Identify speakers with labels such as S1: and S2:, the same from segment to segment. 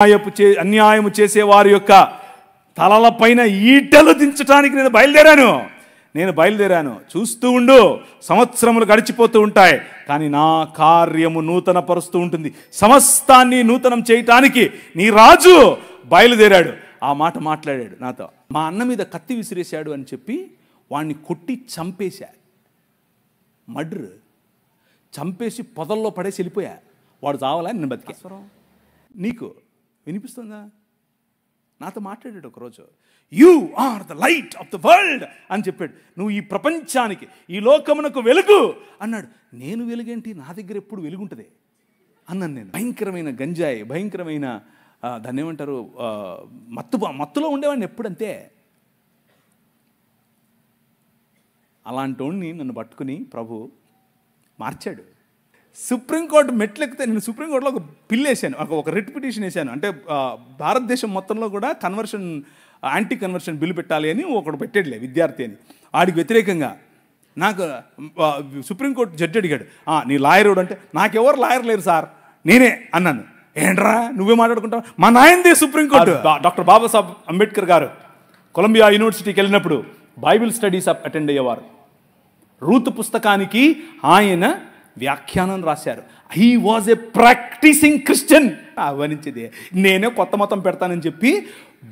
S1: అన్యాయము చేసే వారి యొక్క తలలపైన ఈటలు దించడానికి నేను బయలుదేరాను. చూస్తూ ఉండు, సంవత్సరములు గడిచిపోతూ ఉంటాయి, కానీ నా కార్యము నూతన పరుస్తూ ఉంటుంది. సమస్తాన్ని నూతనం చేయటానికి నీ రాజు బయలుదేరాడు. ఆ మాట మాట్లాడాడు నాతో. మా అన్న మీద కత్తి విసిరేశాడు అని చెప్పి వాడిని కొట్టి చంపేశా. మర్డర్ చంపేసి పొదల్లో పడేసి వెళ్ళిపోయా. వాడు చావాలా, నేను బతికే. నీకు వినిపిస్తుందా? నాతో మాట్లాడాడు ఒకరోజు. You are the light of the world అని చెప్పాడు. నువ్వు ఈ ప్రపంచానికి, ఈ లోకమునకు వెలుగు అన్నాడు. నేను వెలుగేంటి, నా దగ్గర ఎప్పుడు వెలుగుంటుంది అన్నాను నేను. భయంకరమైన గంజాయి, భయంకరమైన దాన్ని ఏమంటారు, మత్తులో ఉండేవాడిని ఎప్పుడంతే. అలాంటి వాడిని నన్ను పట్టుకుని ప్రభు మార్చాడు. సుప్రీంకోర్టు మెట్లెక్కితే నేను సుప్రీంకోర్టులో ఒక పిల్ వేసాను, ఒక రిట్ పిటిషన్ వేసాను. అంటే భారతదేశం మొత్తంలో కూడా యాంటీ కన్వర్షన్ బిల్లు పెట్టాలి అని ఒకడు పెట్టాడులే, విద్యార్థి అని. వాడికి వ్యతిరేకంగా నాకు సుప్రీంకోర్టు జడ్జి అడిగాడు, నీ లాయర్ అంటే నాకెవరు లాయర్ లేరు సార్, నేనే అన్నాను. ఏంట్రా నువ్వే మాట్లాడుకుంటావు? మా నాయనదే సుప్రీంకోర్టు. డాక్టర్ బాబాసాహెబ్ అంబేద్కర్ గారు కొలంబియా యూనివర్సిటీకి వెళ్ళినప్పుడు బైబిల్ స్టడీస్ అటెండ్ అయ్యేవారు. రూతు పుస్తకానికి ఆయన వ్యాఖ్యానం రాశారు. He was a practising Christian. అవనించేది నేనే కొత్త మతం పెడతానని చెప్పి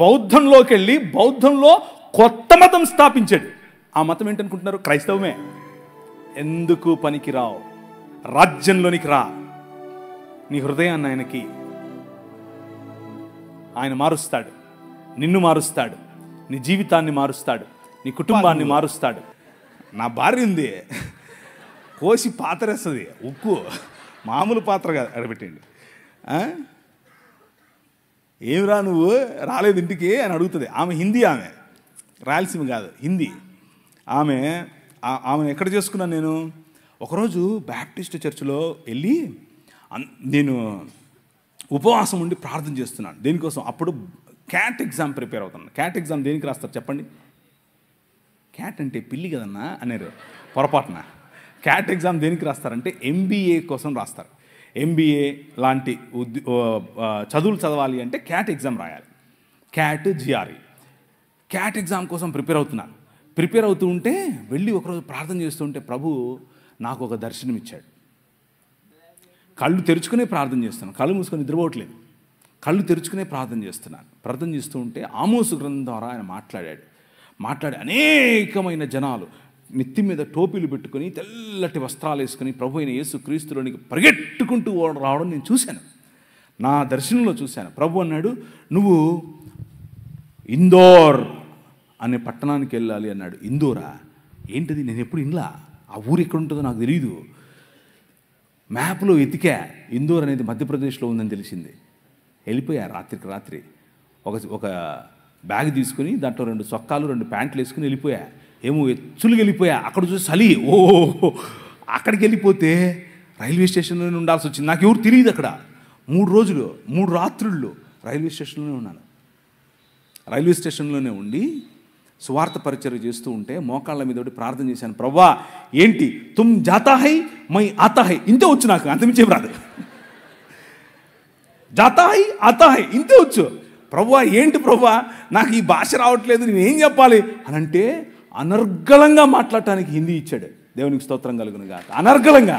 S1: బౌద్ధంలోకి వెళ్ళి బౌద్ధంలో కొత్త మతం స్థాపించాడు. ఆ మతం ఏంటనుకుంటున్నారు? క్రైస్తవమే. ఎందుకు పనికిరావు, రాజ్యంలోనికి రా, నీ హృదయాన్ని ఆయనకి. ఆయన మారుస్తాడు, నిన్ను మారుస్తాడు, నీ జీవితాన్ని మారుస్తాడు, నీ కుటుంబాన్ని మారుస్తాడు. నా భార్య ఉంది, కోసి పాత్రేస్తుంది, ఉప్పు మామూలు పాత్ర కాదు, అడబెట్టండి. ఏమిరా నువ్వు రాలేదు ఇంటికి అని అడుగుతుంది. ఆమె హిందీ, ఆమె రాయలసీమ కాదు, హిందీ. ఆమెను ఎక్కడ చేసుకున్నాను నేను? ఒకరోజు బ్యాప్టిస్ట్ చర్చిలో వెళ్ళి నేను ఉపవాసం ఉండి ప్రార్థన చేస్తున్నాను. దేనికోసం? అప్పుడు క్యాట్ ఎగ్జామ్ ప్రిపేర్ అవుతున్నాను. క్యాట్ ఎగ్జామ్ దేనికి రాస్తారు చెప్పండి? క్యాట్ అంటే పిల్లి కదన్నా అన్నారు పొరపాటున. క్యాట్ ఎగ్జామ్ దేనికి రాస్తారంటే ఎంబీఏ కోసం రాస్తారు. ఎంబీఏ లాంటి చదువులు చదవాలి అంటే క్యాట్ ఎగ్జామ్ రాయాలి. Cat GRE. క్యాట్ ఎగ్జామ్ కోసం ప్రిపేర్ అవుతున్నాను. ప్రిపేర్ అవుతూ ఉంటే వెళ్ళి ఒకరోజు ప్రార్థన చేస్తూ ఉంటే ప్రభు నాకు ఒక దర్శనం ఇచ్చాడు. కళ్ళు తెరుచుకునే ప్రార్థన చేస్తున్నాను, కళ్ళు మూసుకొని నిద్రపోవట్లేదు, కళ్ళు తెరుచుకునే ప్రార్థన చేస్తున్నాను. ప్రార్థన చేస్తూ ఉంటే ఆమోసు గ్రంథం ద్వారా ఆయన మాట్లాడి అనేకమైన జనాలు నెత్తి మీద టోపీలు పెట్టుకుని తెల్లటి వస్త్రాలు వేసుకుని ప్రభు అయిన యేసు క్రీస్తులోనికి పరిగెట్టుకుంటూ రావడం నేను చూశాను, నా దర్శనంలో చూశాను. ప్రభు అన్నాడు, నువ్వు ఇందోర్ అనే పట్టణానికి వెళ్ళాలి అన్నాడు. ఇందోరా? ఏంటిది? నేను ఎప్పుడు ఇన్లా, ఆ ఊరు ఎక్కడ ఉంటుందో నాకు తెలియదు. మ్యాప్లో వెతికా, ఇందోర్ అనేది మధ్యప్రదేశ్లో ఉందని తెలిసింది. వెళ్ళిపోయా రాత్రికి రాత్రి. ఒక బ్యాగ్ తీసుకుని దాంట్లో 2 చొక్కాలు 2 ప్యాంట్లు వేసుకుని వెళ్ళిపోయా. ఏమో ఎచ్చులుగా వెళ్ళిపోయా. అక్కడ చూసి చలి, అక్కడికి వెళ్ళిపోతే రైల్వే స్టేషన్లోనే ఉండాల్సి వచ్చింది. నాకు ఎవరు తెలియదు అక్కడ. 3 రోజులు 3 రాత్రుళ్ళు రైల్వే స్టేషన్లోనే ఉన్నాను. రైల్వే స్టేషన్లోనే ఉండి సువార్త పరిచర్య చేస్తూ ఉంటే మోకాళ్ళ మీద ప్రార్థన చేశాను. ప్రవ్వా ఏంటి, తుమ్ జాతా హై మై ఆతా హై, ఇంతే వచ్చు నాకు, అంతమించేం రాదు. జాతా హై ఆతా హై ఇంతే వచ్చు. ప్రవ్వా ఏంటి ప్రవ్వా, నాకు ఈ భాష రావట్లేదు, నేనేం చెప్పాలి అని అంటే అనర్గళంగా మాట్లాడటానికి హిందీ ఇచ్చాడు. దేవునికి స్తోత్రం కలుగునుగా. అనర్గళంగా,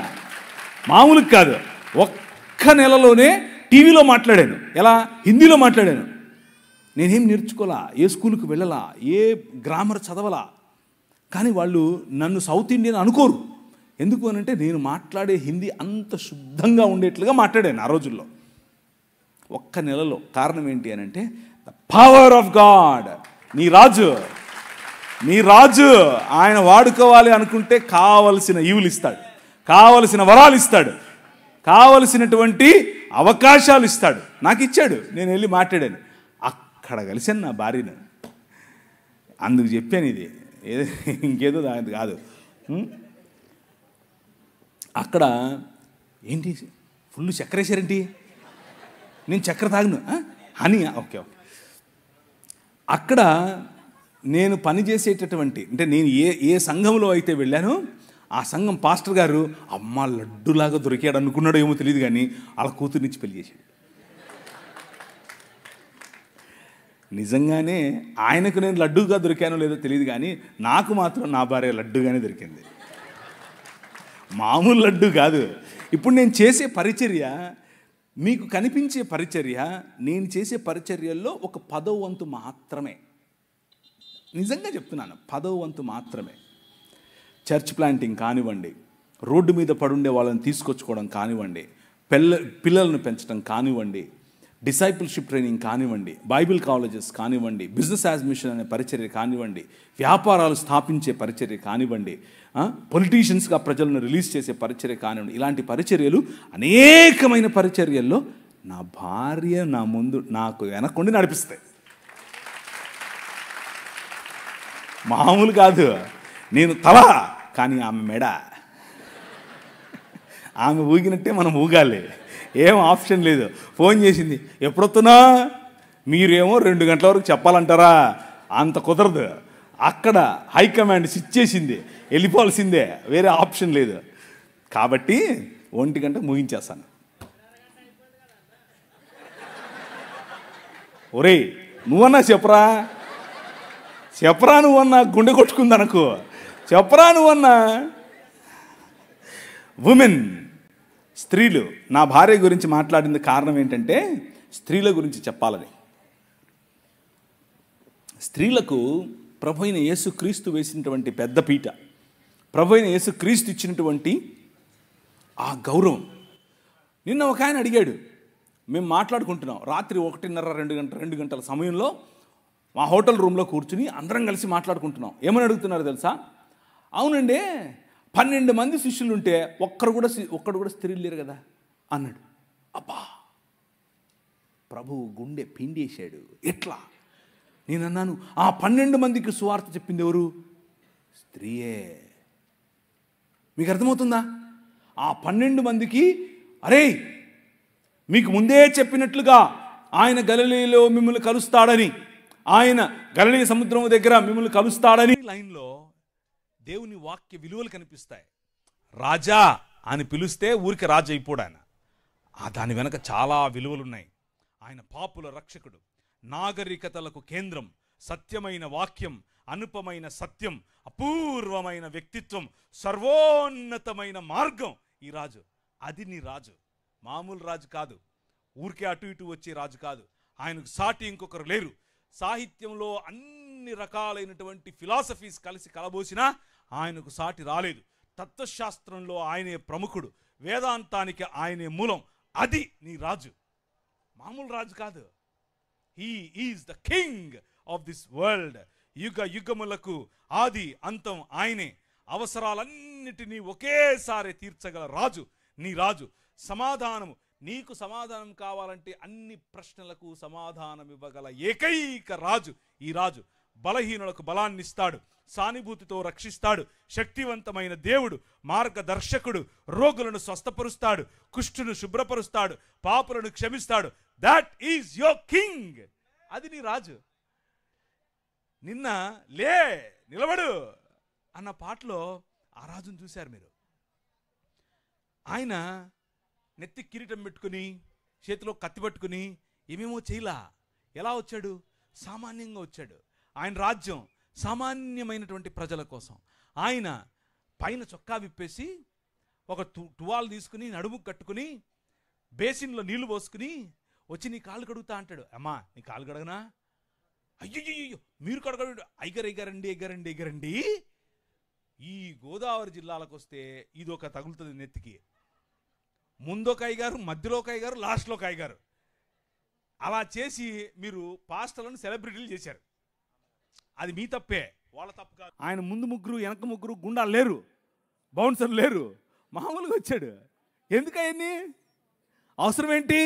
S1: మామూలుగా కాదు. ఒక్క నెలలోనే టీవీలో మాట్లాడాను. ఎలా? హిందీలో మాట్లాడాను. నేనేం నేర్చుకోలా, ఏ స్కూల్కి వెళ్ళలా, ఏ గ్రామర్ చదవలా. కానీ వాళ్ళు నన్ను సౌత్ ఇండియన్ అనుకోరు. ఎందుకు అని అంటే నేను మాట్లాడే హిందీ అంత శుద్ధంగా ఉండేట్లుగా మాట్లాడాను ఆ రోజుల్లో, ఒక్క నెలలో. కారణం ఏంటి అని అంటే ద పవర్ ఆఫ్ గాడ్. నీ రాజు ఆయన వాడుకోవాలి అనుకుంటే కావలసిన ఈవులు ఇస్తాడు, కావలసిన వరాలు ఇస్తాడు, కావలసినటువంటి అవకాశాలు ఇస్తాడు. నాకు ఇచ్చాడు. నేను వెళ్ళి మాట్లాడాను. అక్కడ కలిసాను నా భార్యను. అందుకు చెప్పాను ఇది, ఇంకేదో దాని కాదు. అక్కడ ఏంటి ఫుల్ చక్కెర వేసారేంటి? నేను చక్కెర తాగను, హనీ. ఓకే. అక్కడ నేను పనిచేసేటటువంటి, అంటే నేను ఏ సంఘంలో అయితే వెళ్ళానో ఆ సంఘం పాస్టర్ గారు అమ్మ లడ్డులాగా దొరికాడు అనుకున్నాడో ఏమో తెలియదు, కానీ వాళ్ళ కూతురునిచ్చి పెళ్లి చేశాడు. నిజంగానే ఆయనకు నేను లడ్డూగా దొరికానో లేదో తెలియదు, కానీ నాకు మాత్రం నా భార్య లడ్డూగానే దొరికింది. మామూలు లడ్డు కాదు. ఇప్పుడు నేను చేసే పరిచర్య, మీకు కనిపించే పరిచర్య, నేను చేసే పరిచర్యల్లో ఒక 10వ వంతు మాత్రమే. నిజంగా చెప్తున్నాను, 10వ వంతు మాత్రమే. చర్చ్ ప్లాంటింగ్ కానివ్వండి, రోడ్డు మీద పడుండే వాళ్ళని తీసుకొచ్చుకోవడం కానివ్వండి, పిల్లలను పెంచడం కానివ్వండి, డిసైపుల్షిప్ ట్రైనింగ్ కానివ్వండి, బైబిల్ కాలేజెస్ కానివ్వండి, బిజినెస్ యాడ్మిషన్ అనే పరిచర్య కానివ్వండి, వ్యాపారాలు స్థాపించే పరిచర్య కానివ్వండి, పొలిటీషియన్స్గా ప్రజలను రిలీజ్ చేసే పరిచర్య కానివ్వండి, ఇలాంటి పరిచర్యలు అనేకమైన పరిచర్యల్లో నా భార్య నా ముందు నాకు వెనక్కుండి నడిపిస్తాయి. మామూలు కాదు. నేను తల, కానీ ఆమె మెడ. ఆమె ఊగినట్టే మనం ఊగాలి, ఏం ఆప్షన్ లేదు. ఫోన్ చేసింది, ఎప్పుడొస్తున్నా? మీరేమో 2 గంటల వరకు చెప్పాలంటారా? అంత కుదరదు. అక్కడ హైకమాండ్ స్విచ్ చేసింది, వెళ్ళిపోవాల్సిందే, వేరే ఆప్షన్ లేదు. కాబట్టి 1 గంట ముగించేస్తాను. ఒరేయ్ నువ్వన్నా చెప్పరా, నువ్వన్నా, గుండె కొట్టుకుందనకు చెప్పరా నువ్వన్నా. ఉమెన్, స్త్రీలు. నా భార్య గురించి మాట్లాడింది కారణం ఏంటంటే స్త్రీల గురించి చెప్పాలని. స్త్రీలకు ప్రభు అయిన యేసుక్రీస్తు వేసినటువంటి పెద్ద పీట, ప్రభు అయిన యేసుక్రీస్తు ఇచ్చినటువంటి ఆ గౌరవం. నిన్న ఒక ఆయన అడిగాడు, మేము మాట్లాడుకుంటున్నాం రాత్రి 1:30 2 గంటల సమయంలో మా హోటల్ రూమ్లో కూర్చుని అందరం కలిసి మాట్లాడుకుంటున్నాం. ఏమని అడుగుతున్నారు తెలుసా? అవునండి, 12 మంది శిష్యులు ఉంటే ఒక్కడు కూడా స్త్రీలు లేరు కదా అన్నాడు. అబ్బా, ప్రభువు గుండె పిండేశాడు. ఎట్లా? నేను అన్నాను, ఆ 12 మందికి సువార్త చెప్పింది ఎవరు? స్త్రీయే. మీకు అర్థమవుతుందా? ఆ 12 మందికి, అరే మీకు ముందే చెప్పినట్లుగా ఆయన గలిలయలో మిమ్మల్ని కలుస్తాడని, ఆయన గలిలయ సముద్రం దగ్గర మిమ్మల్ని కలుస్తాడని లైన్లో దేవుని వాక్య విలువలు కనిపిస్తాయి. రాజా అని పిలిస్తే ఊరికి రాజు అయిపోడు ఆయన. దాని వెనక చాలా విలువలున్నాయి. ఆయన పాపుల రక్షకుడు, నాగరికతలకు కేంద్రం, సత్యమైన వాక్యం, అనుపమైన సత్యం, అపూర్వమైన వ్యక్తిత్వం, సర్వోన్నతమైన మార్గం ఈ రాజు. అది నీ రాజు. మామూలు రాజు కాదు, ఊరికే అటు ఇటు వచ్చే రాజు కాదు. ఆయనకు సాటి ఇంకొకరు లేరు. సాహిత్యంలో అన్ని రకాలైనటువంటి ఫిలాసఫీస్ కలిసి కలబోసినా ఆయనకు సాటి రాలేదు. తత్వశాస్త్రంలో ఆయనే ప్రముఖుడు, వేదాంతానికి ఆయనే మూలం. అది నీ రాజు. మామూలు రాజు కాదు. He is the king of this world. యుగ యుగములకు ఆది అంతం ఆయనే. అవసరాలన్నిటినీ ఒకేసారి తీర్చగల రాజు నీ రాజు. సమాధానము, నీకు సమాధానం కావాలంటే అన్ని ప్రశ్నలకు సమాధానం ఇవ్వగల ఏకైక రాజు ఈ రాజు. బలహీనులకు బలాన్ని ఇస్తాడు, సానుభూతితో రక్షిస్తాడు, శక్తివంతమైన దేవుడు, మార్గదర్శకుడు, రోగులను స్వస్థపరుస్తాడు, కుష్ఠును శుభ్రపరుస్తాడు, పాపులను క్షమిస్తాడు. That is your king. అది నీ రాజు. నిన్న లే నిలబడు అన్న పాటలో ఆ రాజును చూశారు మీరు. ఆయన నెత్తి కిరీటం పెట్టుకుని, చేతిలో కత్తి పట్టుకుని ఏమేమో చేయలా. ఎలా వచ్చాడు? సామాన్యంగా వచ్చాడు. ఆయన రాజ్యం సామాన్యమైనటువంటి ప్రజల కోసం. ఆయన పైన చొక్కా విప్పేసి ఒక టువాల్ తీసుకుని నడుముకు కట్టుకుని బేసిన్లో నీళ్లు పోసుకుని వచ్చి నీ కాళ్ళు కడుగుతా అంటాడు. అమ్మా నీ కాళ్ళు కడగనా? అయ్యో మీరు కడగడు. ఎగరండి. ఈ గోదావరి జిల్లాలకు వస్తే ఇదొక తగులుతుంది నెత్తికి. ముందొక అయ్యగారు, మధ్యలో ఒక అయ్యగారు, లాస్ట్లో ఒక అయ్యగారు. అలా చేసి మీరు పాస్టర్లను సెలబ్రిటీలు చేశారు. అది మీ తప్పే, వాళ్ళ తప్పు కాదు. ఆయన ముందు ముగ్గురు, వెనక ముగ్గురు గుండాలు లేరు, బౌన్సర్లు లేరు, మామూలుగా వచ్చాడు. ఎందుకయ్యని అవసరం ఏంటి?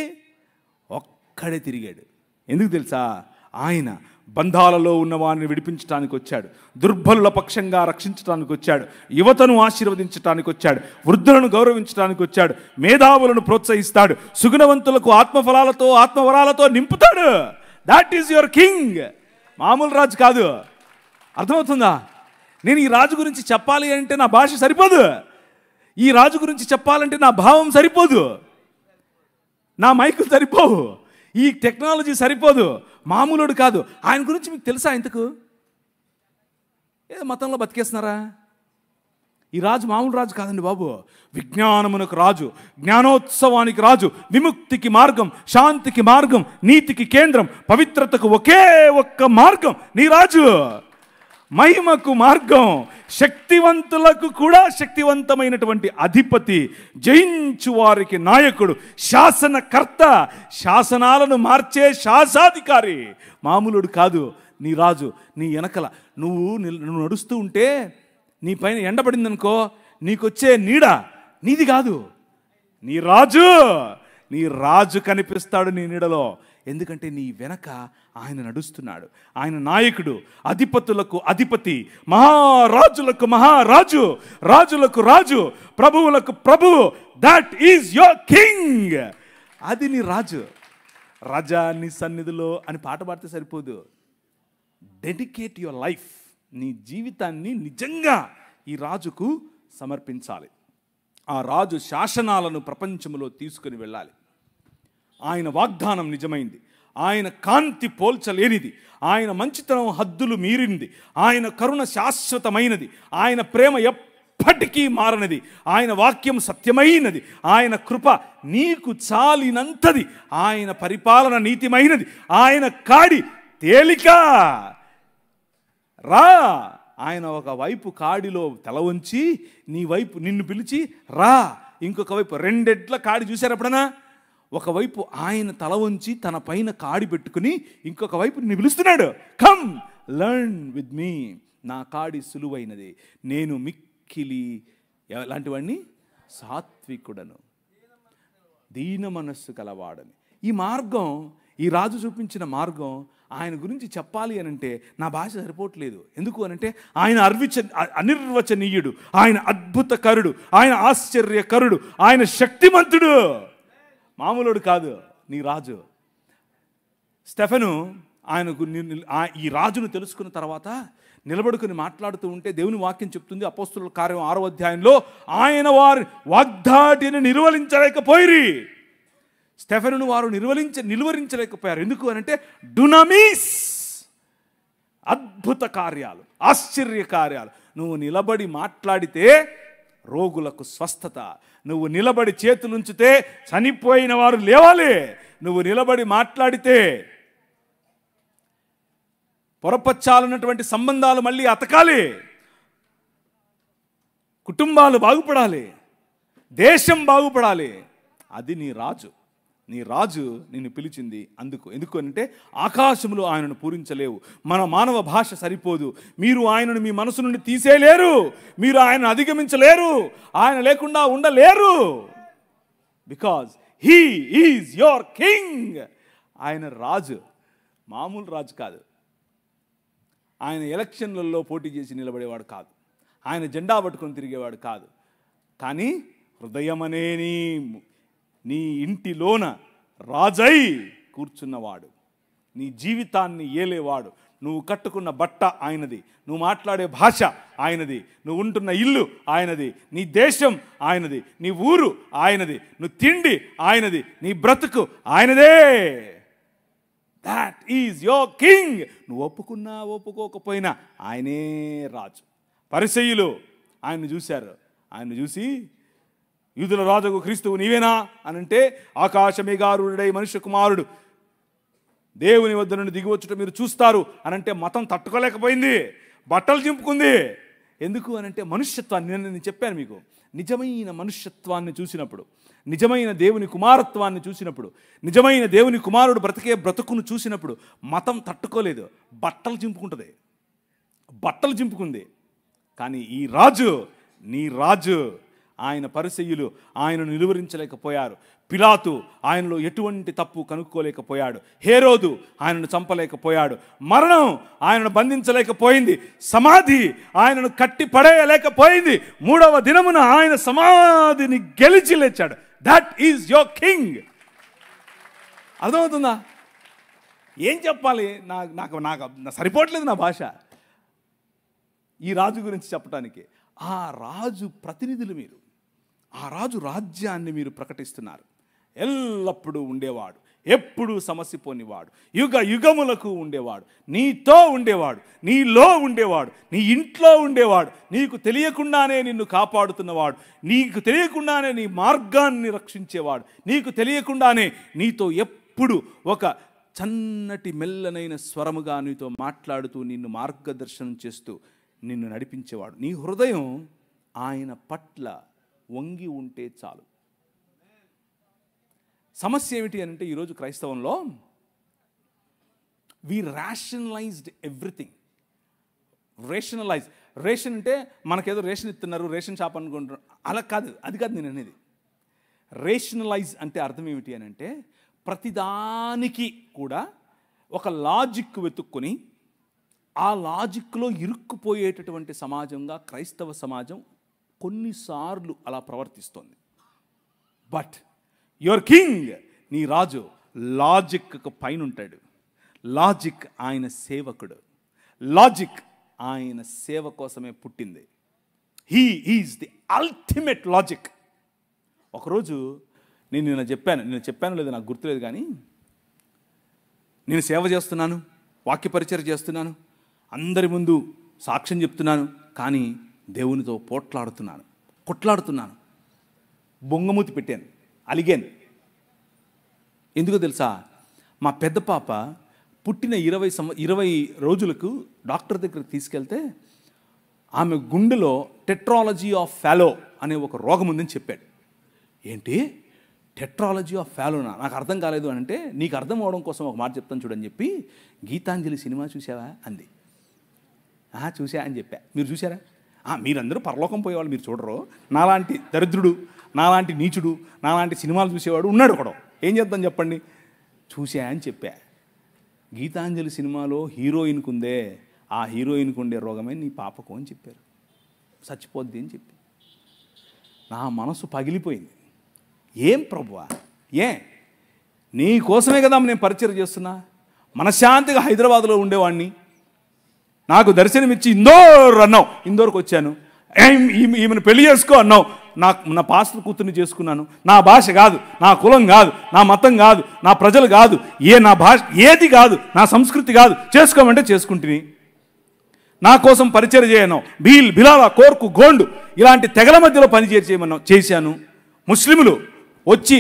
S1: ఒక్కడే తిరిగాడు. ఎందుకు తెలుసా? ఆయన బంధాలలో ఉన్న వారిని విడిపించడానికి వచ్చాడు, దుర్బలుల పక్షంగా రక్షించడానికి వచ్చాడు, యువతను ఆశీర్వదించడానికి వచ్చాడు, వృద్ధులను గౌరవించడానికి వచ్చాడు, మేధావులను ప్రోత్సహిస్తాడు, సుగుణవంతులకు ఆత్మఫలాలతో ఆత్మవరాలతో నింపుతాడు. That is your king. మామూలు రాజు కాదు. అర్థమవుతుందా? నేను ఈ రాజు గురించి చెప్పాలి అంటే నా భాష సరిపోదు. ఈ రాజు గురించి చెప్పాలంటే నా భావం సరిపోదు, నా మైకులు సరిపోవు. ఈ టెక్నాలజీ సరిపోదు, మామూలుడు కాదు. ఆయన గురించి మీకు తెలుసా ఇంతకు? ఏదో మతంలో బతికేస్తున్నారా? ఈ రాజు మామూలు రాజు కాదండి బాబు. విజ్ఞానమునకు రాజు, జ్ఞానోత్సవానికి రాజు, విముక్తికి మార్గం, శాంతికి మార్గం, నీతికి కేంద్రం, పవిత్రతకు ఒకే ఒక్క మార్గం నీ రాజు. మహిమకు మార్గం, శక్తివంతులకు కూడా శక్తివంతమైనటువంటి అధిపతి, జయించు వారికి నాయకుడు, శాసనకర్త, శాసనాలను మార్చే శాసాధికారి. మామూలుడు కాదు నీ రాజు. నీ వెనకల నువ్వు నడుస్తూ ఉంటే నీ పైన ఎండబడిందనుకో, నీకొచ్చే నీడ నీది కాదు, నీ రాజు. నీ రాజు కనిపిస్తాడు నీ నీడలో. ఎందుకంటే నీ వెనక ఆయన నడుస్తున్నాడు. ఆయన నాయకుడు, అధిపతులకు అధిపతి, మహారాజులకు మహారాజు, రాజులకు రాజు, ప్రభువులకు ప్రభువు. That is your king. అది నీ రాజు. రాజా నీ సన్నిధిలో అని పాట పాడితే సరిపోదు. Dedicate your life. నీ జీవితాన్ని నిజంగా ఈ రాజుకు సమర్పించాలి. ఆ రాజు శాసనాలను ప్రపంచంలో తీసుకుని వెళ్ళాలి. ఆయన వాగ్దానం నిజమైంది, ఆయన కాంతి పోల్చలేనిది, ఆయన మంచితనం హద్దులు మీరింది, ఆయన కరుణ శాశ్వతమైనది, ఆయన ప్రేమ ఎప్పటికీ మారనిది, ఆయన వాక్యం సత్యమైనది, ఆయన కృప నీకు చాలినంతది, ఆయన పరిపాలన నీతిమైనది, ఆయన కాడి తేలిక. రా. ఆయన ఒకవైపు కాడిలో తల వంచి నీ వైపు నిన్ను పిలిచి రా. ఇంకొక వైపు రెండెడ్ల కాడి చూశారు ఎప్పుడన్నా? ఒకవైపు ఆయన తల వంచి తన పైన కాడి పెట్టుకుని ఇంకొక వైపు నిన్ను పిలుస్తున్నాడు. Come learn with me. నా కాడి సులువైనది, నేను మిక్కిలి ఎలాంటివాడిని? సాత్వికుడను, దీన మనస్సు కలవాడని. ఈ మార్గం, ఈ రాజు చూపించిన మార్గం, ఆయన గురించి చెప్పాలి అనంటే నా భాష సరిపోవట్లేదు. ఎందుకు అనంటే ఆయన అనిర్వచనీయుడు, ఆయన అద్భుతకరుడు, ఆయన ఆశ్చర్యకరుడు, ఆయన శక్తిమంతుడు. మామూలుడు కాదు నీ రాజు. స్టెఫెను ఈ రాజును తెలుసుకున్న తర్వాత నిలబడుకుని మాట్లాడుతూ ఉంటే దేవుని వాక్యం చెప్తుంది, అపోస్తుల కార్యం 6వ అధ్యాయంలో, ఆయన వారి వాగ్దాటిని నిర్వహించలేకపోయిరి. స్టెఫెనును వారు నిలువరించలేకపోయారు. ఎందుకు అనంటే డునామిస్, అద్భుత కార్యాలు, ఆశ్చర్య కార్యాలు. నువ్వు నిలబడి మాట్లాడితే రోగులకు స్వస్థత, నువ్వు నిలబడి చేతులుంచితే చనిపోయిన వారు లేవాలి, నువ్వు నిలబడి మాట్లాడితే పొరపచ్చాలన్నటువంటి సంబంధాలు మళ్ళీ అతకాలి, కుటుంబాలు బాగుపడాలి, దేశం బాగుపడాలి. అది నీ రాజు. నీ రాజు నిన్ను పిలిచింది అందుకు. ఎందుకు అంటే ఆకాశములో ఆయనను పూరించలేవు, మన మానవ భాష సరిపోదు, మీరు ఆయనను మీ మనసు నుండి తీసేయలేరు, మీరు ఆయనను అధిగమించలేరు, ఆయన లేకుండా ఉండలేరు. Because he is your king. ఆయన రాజు, మామూలు రాజు కాదు. ఆయన ఎలక్షన్లలో పోటీ చేసి నిలబడేవాడు కాదు, ఆయన జెండా పట్టుకొని తిరిగేవాడు కాదు. కానీ హృదయమనే నీ ఇంటిలోన రాజై కూర్చున్నవాడు, నీ జీవితాన్ని ఏలేవాడు. నువ్వు కట్టుకున్న బట్ట ఆయనది, నువ్వు మాట్లాడే భాష ఆయనది, నువ్వు ఉంటున్న ఇల్లు ఆయనది, నీ దేశం ఆయనది, నీ ఊరు ఆయనది, నువ్వు తిండి ఆయనది, నీ బ్రతుకు ఆయనదే. That is your king. నువ్వు ఒప్పుకున్నా ఒప్పుకోకపోయినా ఆయనే రాజు. పరిసయ్యులు ఆయన్ని చూశారు. ఆయన్ని చూసి, యూదుల రాజుకు క్రీస్తువు నీవేనా అనంటే, ఆకాశమేఘారూఢుడై మనుష్య కుమారుడు దేవుని వద్ద నుండి దిగివచ్చుట మీరు చూస్తారు అనంటే మతం తట్టుకోలేకపోయింది, బట్టలు చింపుకుంది. ఎందుకు అనంటే మనుష్యత్వాన్ని, నేను చెప్పాను మీకు, నిజమైన మనుష్యత్వాన్ని చూసినప్పుడు, నిజమైన దేవుని కుమారత్వాన్ని చూసినప్పుడు, నిజమైన దేవుని కుమారుడు బ్రతికే బ్రతుకును చూసినప్పుడు మతం తట్టుకోలేదు, బట్టలు చింపుకుంటుంది, బట్టలు చింపుకుంది. కానీ ఈ రాజు, నీ రాజు, ఆయన పరిసయ్యులు ఆయనను నిలువరించలేకపోయారు. పిలాతు ఆయనలో ఎటువంటి తప్పు కనుక్కోలేకపోయాడు. హేరోదు ఆయనను చంపలేకపోయాడు. మరణం ఆయనను బంధించలేకపోయింది. సమాధి ఆయనను కట్టి పడేయలేకపోయింది. 3వ దినమున ఆయన సమాధిని గెలిచి లేచాడు. That is your king. అర్థమవుతుందా? ఏం చెప్పాలి? నాకు సరిపోవట్లేదు నా భాష ఈ రాజు గురించి చెప్పడానికి. ఆ రాజు ప్రతినిధులు మీరు, ఆ రాజు రాజ్యాన్ని మీరు ప్రకటిస్తున్నారు. ఎల్లప్పుడూ ఉండేవాడు, ఎప్పుడు సమస్య పోనివాడు, యుగ యుగములకు ఉండేవాడు, నీతో ఉండేవాడు, నీలో ఉండేవాడు, నీ ఇంట్లో ఉండేవాడు, నీకు తెలియకుండానే నిన్ను కాపాడుతున్నవాడు, నీకు తెలియకుండానే నీ మార్గాన్ని రక్షించేవాడు, నీకు తెలియకుండానే నీతో ఎప్పుడు ఒక చన్నటి మెల్లనైన స్వరముగా నీతో మాట్లాడుతూ నిన్ను మార్గదర్శనం చేస్తూ నిన్ను నడిపించేవాడు. నీ హృదయం ఆయన పట్ల వంగి ఉంటే చాలు. సమస్య ఏమిటి అంటే ఈరోజు క్రైస్తవంలో వి రేషనలైజ్డ్ ఎవ్రీథింగ్. రేషన్ అంటే మనకేదో రేషన్ ఇస్తున్నారు, రేషన్ షాప్ అనుకుంటున్నారు, అలా కాదు, అది కాదు నేను అనేది. రేషనలైజ్ అంటే అర్థం ఏమిటి అని అంటే ప్రతిదానికి కూడా ఒక లాజిక్ వెతుక్కొని ఆ లాజిక్లో ఇరుక్కుపోయేటటువంటి సమాజంగా క్రైస్తవ సమాజం కొన్నిసార్లు అలా ప్రవర్తిస్తోంది. బట్ యువర్ కింగ్, నీ రాజు లాజిక్కు పైన ఉంటాడు. లాజిక్ ఆయన సేవకుడు, లాజిక్ ఆయన సేవ కోసమే పుట్టింది. He is the ultimate logic. ఒకరోజు నేను చెప్పాను లేదు నాకు గుర్తులేదు, కానీ నేను సేవ చేస్తున్నాను, వాక్య పరిచర్య చేస్తున్నాను, అందరి ముందు సాక్ష్యం చెప్తున్నాను, కానీ దేవునితో కొట్లాడుతున్నాను, బొంగమూతి పెట్టాను, అలిగాను. ఎందుకో తెలుసా? మా పెద్ద పాప పుట్టిన 20 రోజులకు డాక్టర్ దగ్గరికి తీసుకెళ్తే ఆమె గుండెలో టెట్రాలజీ ఆఫ్ ఫాలో అనే ఒక రోగం ఉందని చెప్పాడు. ఏంటి టెట్రాలజీ ఆఫ్ ఫాలోనా? నాకు అర్థం కాలేదు అని అంటే, నీకు అర్థం అవడం కోసం ఒక మాట చెప్తాను చూడని చెప్పి, గీతాంజలి సినిమా చూసావా అంది. చూసా అని చెప్పా. మీరు చూసారా? మీరందరూ పరలోకం పోయేవాళ్ళు, మీరు చూడరు. నాలాంటి దరిద్రుడు, నాలాంటి నీచుడు, నాలాంటి సినిమాలు చూసేవాడు ఉన్నాడు ఒకడు. ఏం చేద్దాం చెప్పండి? చూసా అని చెప్పా. గీతాంజలి సినిమాలో హీరోయిన్కు ఉందే, ఆ హీరోయిన్కు ఉండే రోగమే నీ పాపకు అని చెప్పారు. చచ్చిపోద్ది అని చెప్పి నా మనసు పగిలిపోయింది. ఏం ప్రభువా, నీ కోసమే కదా నేను పరిచయం చేస్తున్నా. మనశ్శాంతిగా హైదరాబాద్లో ఉండేవాడిని, నాకు దర్శనమిచ్చి ఇందోర్ అన్నావు, ఇందోర్కి వచ్చాను. ఈమెను పెళ్లి చేసుకో అన్నావు, నా పాస్టర్ కూతుర్ని చేసుకున్నాను. నా భాష కాదు, నా కులం కాదు, నా మతం కాదు, నా ప్రజలు కాదు, నా భాష ఏది కాదు, నా సంస్కృతి కాదు, చేసుకోమంటే చేసుకుంటుని. నా కోసం పరిచయం చేయను. బిలాల, కోర్కు, గోండు ఇలాంటి తెగల మధ్యలో చేశాను. ముస్లిములు వచ్చి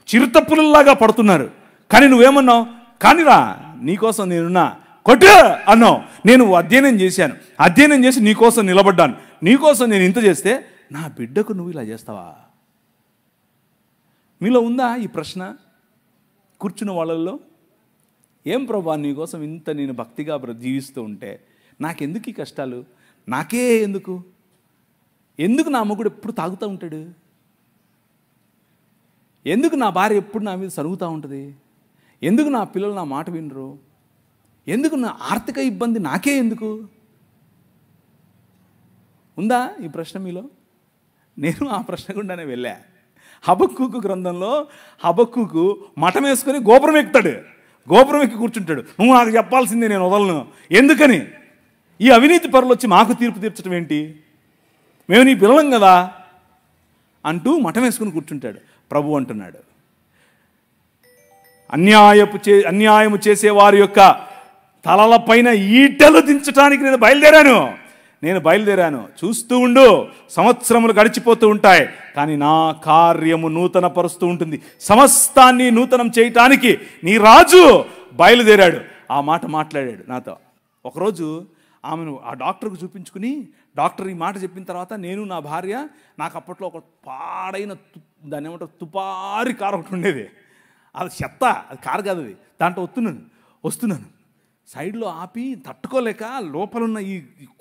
S1: చిరుతపులలాగా పడుతున్నారు, కానీ నువ్వేమన్నావు? కానీరా, నీకోసం నేనున్నా, కొట్టు అన్నావు. నేను అధ్యయనం చేసి నీకోసం నిలబడ్డాను. నీకోసం నేను ఇంత చేస్తే నా బిడ్డకు నువ్వు ఇలా చేస్తావా? మీలో ఉందా ఈ ప్రశ్న కూర్చున్న వాళ్ళల్లో? ఏం ప్రభా, నీకోసం ఇంత నేను భక్తిగా జీవిస్తూ ఉంటే నాకెందుకు ఈ కష్టాలు? నాకే ఎందుకు నా మొగుడు ఎప్పుడు తాగుతూ ఉంటాడు? ఎందుకు నా భార్య ఎప్పుడు నా మీద సరుగుతూ ఉంటుంది? ఎందుకు నా పిల్లలు నా మాట వినరు? ఎందుకు నా ఆర్థిక ఇబ్బంది నాకే ఎందుకు? ఉందా ఈ ప్రశ్న మీలో? నేను ఆ ప్రశ్న గుండానే వెళ్ళా. హబక్కూకు గ్రంథంలో హబక్కూకు మఠం వేసుకొని గోపురం ఎక్కుతాడు, గోపురం ఎక్కి కూర్చుంటాడు. నువ్వు నాకు చెప్పాల్సిందే, నేను వదలను. ఎందుకని? ఈ అవినీతి పరులు వచ్చి మాకు తీర్పు తీర్చడం ఏంటి? మేము నీ పిల్లలం కదా అంటూ మఠం వేసుకుని కూర్చుంటాడు. ప్రభు అంటున్నాడు, అన్యాయము చేసేవారి యొక్క తలలపైన ఈటలు దించడానికి నేను బయలుదేరాను. చూస్తూ ఉండు, సంవత్సరములు గడిచిపోతూ ఉంటాయి, కానీ నా కార్యము నూతన పరుస్తూ ఉంటుంది. సమస్తాన్ని నూతనం చేయటానికి నీ రాజు బయలుదేరాడు. ఆ మాట మాట్లాడాడు నాతో. ఒకరోజు ఆమెను ఆ డాక్టర్కు చూపించుకుని, డాక్టర్ ఈ మాట చెప్పిన తర్వాత నేను నా భార్య, నాకు అప్పట్లో ఒక పాడైన దాన్ని ఏమంటారు తుపారి కారు ఒకటి ఉండేది. అది చెత్త, అది కారు కాదు, అది. దాంట్లో వస్తున్నాను సైడ్లో ఆపి తట్టుకోలేక లోపలున్న ఈ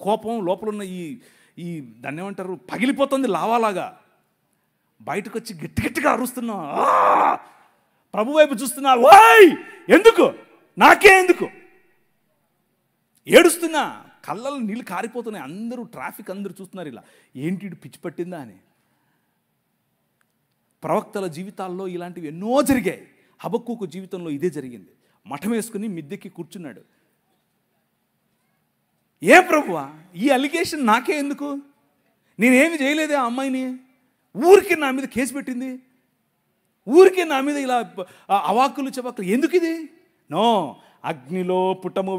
S1: కోపం, లోపలున్న ఈ దాన్ని ఏమంటారు పగిలిపోతుంది లావాలాగా. బయటకు వచ్చి గట్టిగా అరుస్తున్నా, ప్రభు వైపు చూస్తున్నా. ఎందుకు నాకే ఎందుకు ఏడుస్తున్నా? కళ్ళలో నీళ్ళు కారిపోతున్నాయి. అందరూ ట్రాఫిక్ అందరూ చూస్తున్నారు, ఇలా ఏంటి పిచ్చి పట్టిందా అని. ప్రవక్తల జీవితాల్లో ఇలాంటివి ఎన్నో జరిగాయి. హబక్కూకు జీవితంలో ఇదే జరిగింది. మఠం వేసుకుని మిద్దెక్కి కూర్చున్నాడు. ఏ ప్రభువా, ఈ అలిగేషన్ నాకే ఎందుకు? నేనేమి చేయలేదే ఆ అమ్మాయిని, ఊరికి నా మీద కేసు పెట్టింది, ఊరికే నా మీద ఇలా అవాకులు చవాకులు ఎందుకు ఇది? నో, అగ్నిలో పుటము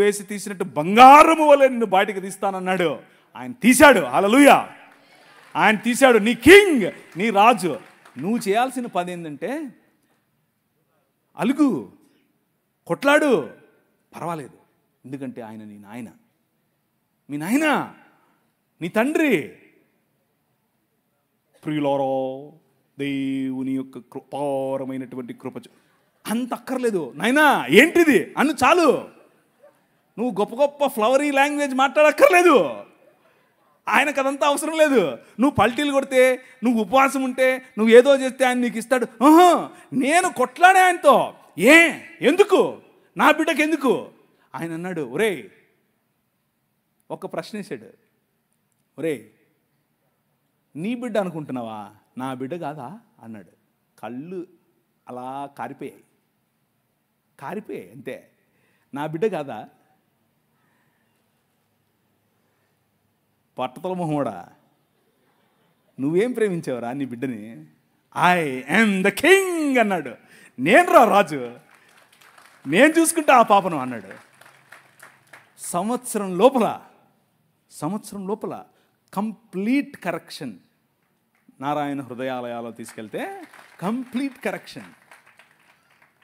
S1: వేసి తీసినట్టు బంగారము వలె నిన్ను బయటకు తీస్తానన్నాడు. ఆయన తీశాడు. హల్లెలూయా. ఆయన తీశాడు. నీ కింగ్, నీ రాజు. నువ్వు చేయాల్సిన పని ఏంటంటే అలుగు, కొట్లాడు, పర్వాలేదు. ఎందుకంటే ఆయన నీ నాయన, మీ నాయన, నీ తండ్రి. ప్రియులారా, దేవుని యొక్క కృపారమైనటువంటి కృప అంత అక్కర్లేదు. నాయనా ఏంటిది అను చాలు. నువ్వు గొప్ప గొప్ప ఫ్లవరీ లాంగ్వేజ్ మాట్లాడక్కర్లేదు. ఆయనకు అదంతా అవసరం లేదు. నువ్వు పల్టీలు కొడితే, నువ్వు ఉపవాసం ఉంటే, నువ్వు ఏదో చేస్తే ఆయన నీకు ఇస్తాడు. నేను కొట్లాడే ఆయనతో. ఎందుకు? నా బిడ్డకి ఎందుకు? ఆయన అన్నాడు, ఒరేయ్, ఒక ప్రశ్న వేసాడు. ఒరేయ్, నీ బిడ్డ అనుకుంటున్నావా? నా బిడ్డ కాదా అన్నాడు. కళ్ళు అలా కారిపోయాయి అంతే. నా బిడ్డ కాదా? పట్టతల మొహోడా, నువ్వేం ప్రేమించావురా నీ బిడ్డని? ఐ యామ్ ద కింగ్ అన్నాడు. నేను రా రాజు, నేను చూసుకుంటా ఆ పాపను అన్నాడు. సంవత్సరం లోపల కంప్లీట్ కరెక్షన్. నారాయణ హృదయాలయాలో తీసుకెళ్తే కంప్లీట్ కరెక్షన్.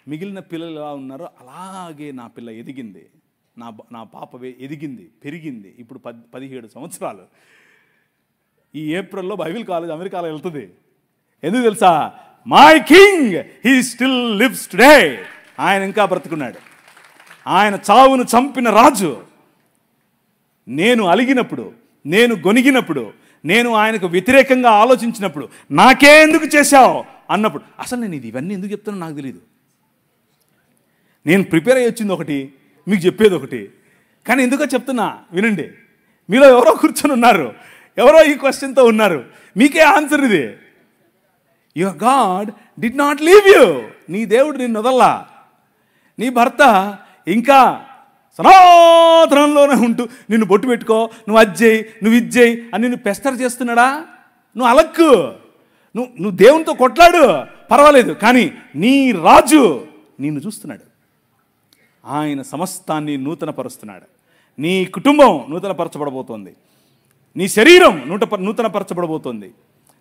S1: మిగిలిన పిల్లలు ఎలా ఉన్నారో అలాగే నా పిల్ల ఎదిగింది, నా పాప ఎదిగింది, పెరిగింది. ఇప్పుడు 17 సంవత్సరాలు. ఈ ఏప్రిల్లో బైబిల్ కాలేజ్ అమెరికాలో వెళ్తుంది. ఎందుకు తెలుసా? My king he still lives today. ఆయన ఇంకా బ్రతుకున్నాడు. ఆయన చావును చంపిన రాజు. నేను అలిగినప్పుడు, నేను గొనిగినప్పుడు, నేను ఆయనకు వ్యతిరేకంగా ఆలోచించినప్పుడు, నాకే ఎందుకు చేశావు అన్నప్పుడు, అసలు నేను ఇవన్నీ ఎందుకు చెప్తానో నాకు తెలియదు. నేను ప్రిపేర్ అయ్యి వచ్చింది ఒకటి, మీకు చెప్పేది ఒకటి. కానీ ఎందుకో చెప్తున్నా వినండి. మీలో ఎవరో కూర్చొని ఉన్నారు, ఎవరో ఈ క్వశ్చన్తో ఉన్నారు. మీకే ఆన్సర్ ఇది. Your God did not leave you. నీ దేవుడు నిన్ను వదల్లా. నీ భర్త ఇంకా సనాతనంలోనే ఉంటూ నిన్ను బొట్టు పెట్టుకో, నువ్వు అజ్జేయి, నువ్వు ఇజ్జేయి అని నిన్ను పెస్తర్ చేస్తున్నాడా? నువ్వు అలక్కు, నువ్వు దేవునితో కొట్లాడు, పర్వాలేదు. కానీ నీ రాజు నిన్ను చూస్తున్నాడు. ఆయన సమస్తాన్ని నూతనపరుస్తున్నాడు. నీ కుటుంబం నూతనపరచబడబోతోంది. నీ శరీరం నూతనపరచబడబోతోంది.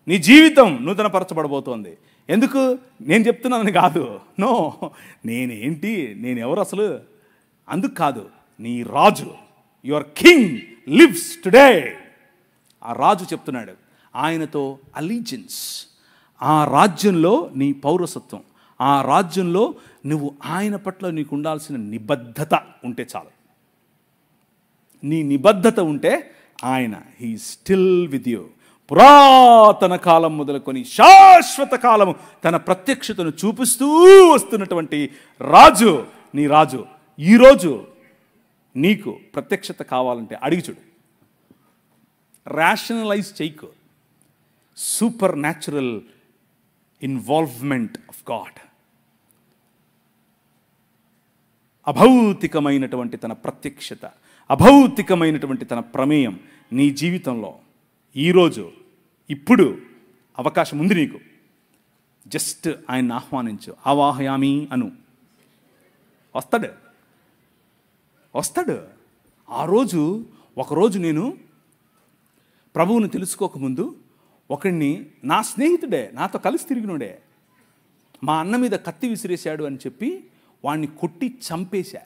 S1: నీ జీవితం నూతనపరచబడబోతోంది. ఎందుకు నేను చెప్తున్నానని కాదు. నో, నేనెవరు అసలు అందుకు కాదు. నీ రాజు, యువర్ కింగ్ లివ్స్ టుడే. ఆ రాజు చెప్తున్నాడు. ఆయనతో అలీజియన్స్, ఆ రాజ్యంలో నీ పౌరసత్వం, ఆ రాజ్యంలో నువ్వు ఆయన పట్ల నీకు ఉండాల్సిన నిబద్ధత ఉంటే చాలు. నీ నిబద్ధత ఉంటే ఆయన హీ స్టిల్ విత్ యూ. పురాతన కాలం మొదలుకొని శాశ్వత కాలము తన ప్రత్యక్షతను చూపిస్తూ వస్తున్నటువంటి రాజు, నీ రాజు. ఈరోజు నీకు ప్రత్యక్షత కావాలంటే అడిగి చూడు. రేషనలైజ్ చేయకు. Supernatural involvement of God, అభౌతికమైనటువంటి తన ప్రత్యక్షత, అభౌతికమైనటువంటి తన ప్రమేయం నీ జీవితంలో ఈరోజు ఇప్పుడు అవకాశం ఉంది నీకు. జస్ట్ ఆయన్ని ఆహ్వానించు. ఆవాహయామి అను. వస్తాడు. ఒకరోజు నేను ప్రభువుని తెలుసుకోకముందు ఒకడిని, నా స్నేహితుడే, నాతో కలిసి తిరిగినోడే, మా అన్న మీద కత్తి విసిరేశాడు అని చెప్పి వాడిని కొట్టి చంపేశా.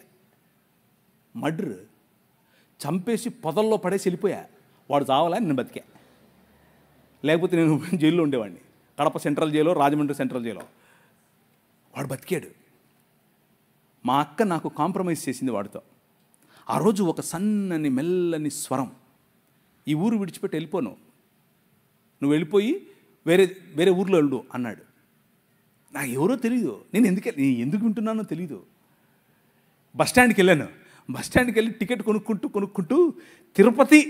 S1: మర్డర్ చంపేసి పొదల్లో పడేసి వెళ్ళిపోయా. వాడు చావాలని నేను బతికా. లేకపోతే నేను జైల్లో ఉండేవాడిని. Kadapa central Xylo, Rajahmundry central Xylo. వాడు బతికాడు. మా అక్క నాకు కాంప్రమైజ్ చేసింది వాడితో. ఆ రోజు ఒక సన్నని మెల్లని స్వరం, ఈ ఊరు విడిచిపెట్టి వెళ్ళిపోను, నువ్వు వెళ్ళిపోయి వేరే ఊర్లో వెళ్ళు అన్నాడు. నాకు ఎవరో తెలీదు, నేను ఎందుకు వింటున్నానో తెలీదు. బస్టాండ్కి వెళ్ళాను. బస్టాండ్కి వెళ్ళి టికెట్ కొనుక్కుంటూ తిరుపతి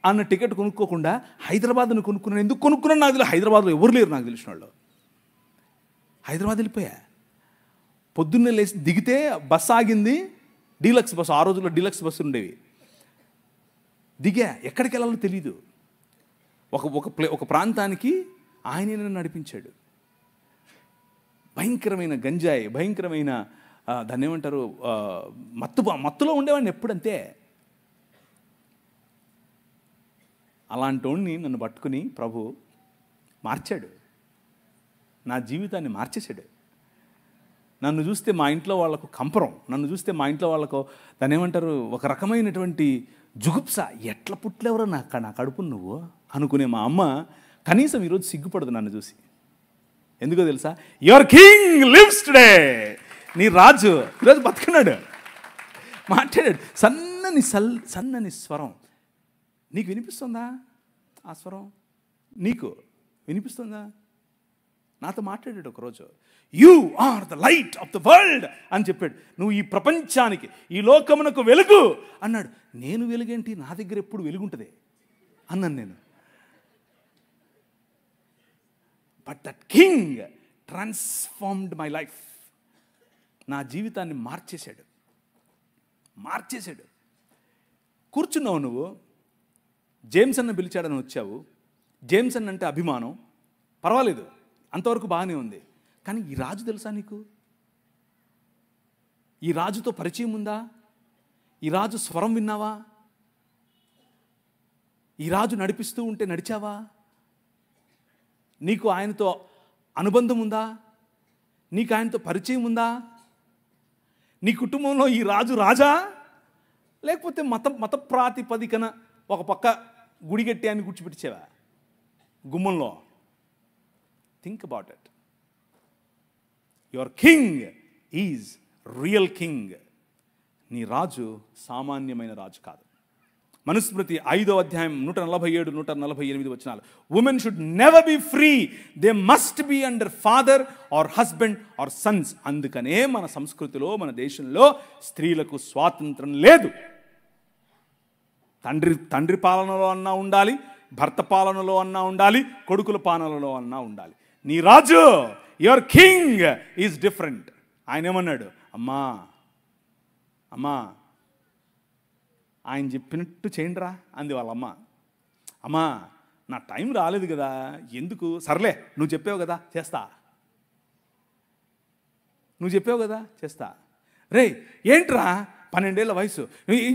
S1: అన్న టికెట్ కొనుక్కోకుండా హైదరాబాద్ను కొనుక్కున్నాను. ఎందుకు కొనుక్కున్నాను నాకు తెలియదు. హైదరాబాద్లో ఎవరు లేరు నాకు తెలిసిన వాళ్ళు. హైదరాబాద్ వెళ్ళిపోయా. పొద్దున్నే లేచి దిగితే బస్సు ఆగింది, డీలక్స్ బస్సు. ఆ రోజుల్లో డీలక్స్ బస్సు ఉండేవి. దిగా, ఎక్కడికి వెళ్ళాలో తెలీదు. ఒక ప్రాంతానికి ఆయనే నన్ను నడిపించాడు. భయంకరమైన గంజాయి, భయంకరమైన దాన్ని ఏమంటారు, మత్తులో ఉండేవాడిని ఎప్పుడంతే. అలాంటోడిని నన్ను పట్టుకుని ప్రభు మార్చాడు, నా జీవితాన్ని మార్చేశాడు. నన్ను చూస్తే మా ఇంట్లో వాళ్ళకు కంపరం, నన్ను చూస్తే మా ఇంట్లో వాళ్ళకు దాన్ని ఏమంటారు, ఒక రకమైనటువంటి జుగుప్స. ఎట్లా పుట్లేవరో నా కడుపు నువ్వు అనుకునే మా అమ్మ కనీసం ఈరోజు సిగ్గుపడదు నన్ను చూసి. ఎందుకో తెలుసా? Your king lives today. నీ రాజు ఈరోజు బతుకున్నాడు, మాట్లాడాడు. సన్నని స్వరం. నీకు వినిపిస్తుందా ఆ స్వరం? నీకు వినిపిస్తుందా? నాతో మాట్లాడాడు ఒకరోజు. You are the light of the world అని చెప్పాడు. నువ్వు ఈ ప్రపంచానికి, ఈ లోకమునకు వెలుగు అన్నాడు. నేను వెలుగేంటి, నా దగ్గర ఎప్పుడు వెలుగుంటుంది అన్నాను నేను. But that king transformed my life. నా జీవితాన్ని మార్చేశాడు. కూర్చున్నావు నువ్వు, జేమ్స్ అన్న పిలిచాడని వచ్చావు. జేమ్స్ అన్న అంటే అభిమానం, పర్వాలేదు, అంతవరకు బాగానే ఉంది. కానీ ఈ రాజు తెలుసా నీకు? ఈ రాజుతో పరిచయం ఉందా? ఈ రాజు స్వరం విన్నావా? ఈ రాజు నడిపిస్తూ ఉంటే నడిచావా? నీకు ఆయనతో అనుబంధం ఉందా? నీకు ఆయనతో పరిచయం ఉందా? నీ కుటుంబంలో ఈ రాజు రాజా, లేకపోతే మత ప్రాతిపదికన ఒక పక్క గుడిగట్టి ఆయన కూర్చోబెట్టించావా గుమ్మంలో? Think about it. Your king is real king. నీ రాజు సామాన్యమైన రాజు కాదు. మనుస్మృతి 5వ అధ్యాయం 147, 148 వచనాలు. Women should never be free, they must be under father or husband or sons. అందుకనే మన సంస్కృతిలో, మన దేశంలో స్త్రీలకు స్వాతంత్రం లేదు. తండ్రి పాలనలో అన్నా ఉండాలి, భర్త పాలనలో అన్నా ఉండాలి, కొడుకుల పాలనలో అన్నా ఉండాలి. నీ రాజు, యువర్ కింగ్ ఈజ్ డిఫరెంట్. ఆయన ఏమన్నాడు? అమ్మా ఆయన చెప్పినట్టు చేయండిరా అంది వాళ్ళమ్మ. అమ్మా నా టైం రాలేదు కదా, ఎందుకు, సర్లే నువ్వు చెప్పావు కదా చేస్తా. రే ఏంట్రా 12 ఏళ్ల వయసు,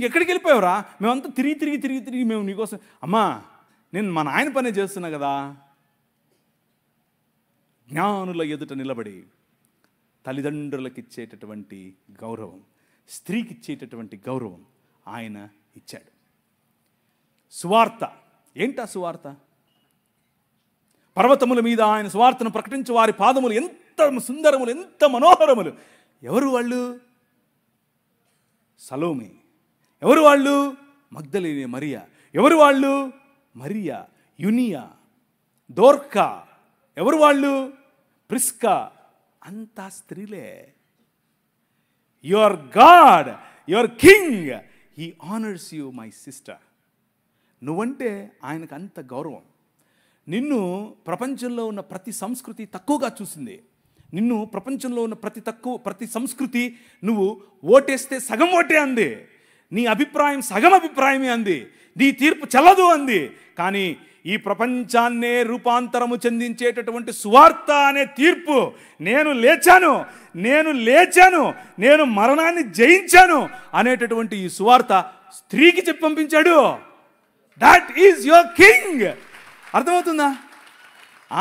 S1: ఎక్కడికి వెళ్ళిపోయావురా? మేమంతా తిరిగి మేము నీకోసం. అమ్మా నేను మా నాయన పనే చేస్తున్నా కదా. జ్ఞానుల ఎదుట నిలబడి తల్లిదండ్రులకు ఇచ్చేటటువంటి గౌరవం, స్త్రీకి ఇచ్చేటటువంటి గౌరవం ఆయన ఇచ్చాడు. సువార్త ఏంటా సువార్త? పర్వతముల మీద ఆయన సువార్తను ప్రకటించే వారి పాదములు ఎంత సుందరములు, ఎంత మనోహరములు. ఎవరు వాళ్ళు? సలోమి. ఎవరు వాళ్ళు? మగ్దలేనే మరియా. ఎవరు వాళ్ళు? మరియా, యునియా, దోర్కా. ఎవరు వాళ్ళు? ప్రిస్కా. అంతా స్త్రీలే. Your God, your king, he honours you my sister. నువ్వంటే ఆయనకు అంత గౌరవం. నిన్ను ప్రపంచంలో ఉన్న ప్రతి సంస్కృతి తక్కువగా చూసింది. నిన్ను ప్రపంచంలో ఉన్న ప్రతి సంస్కృతి నువ్వు ఓటేస్తే సగం ఓటే అంది, నీ అభిప్రాయం సగం అభిప్రాయమే అంది, నీ తీర్పు చెల్లదు అంది. కానీ ఈ ప్రపంచాన్నే రూపాంతరము చెందించేటటువంటి సువార్త అనే తీర్పు, నేను లేచాను, నేను మరణాన్ని జయించాను అనేటటువంటి ఈ సువార్త స్త్రీకి చెప్పి పంపించాడు. That is your king. అర్థమవుతుందా?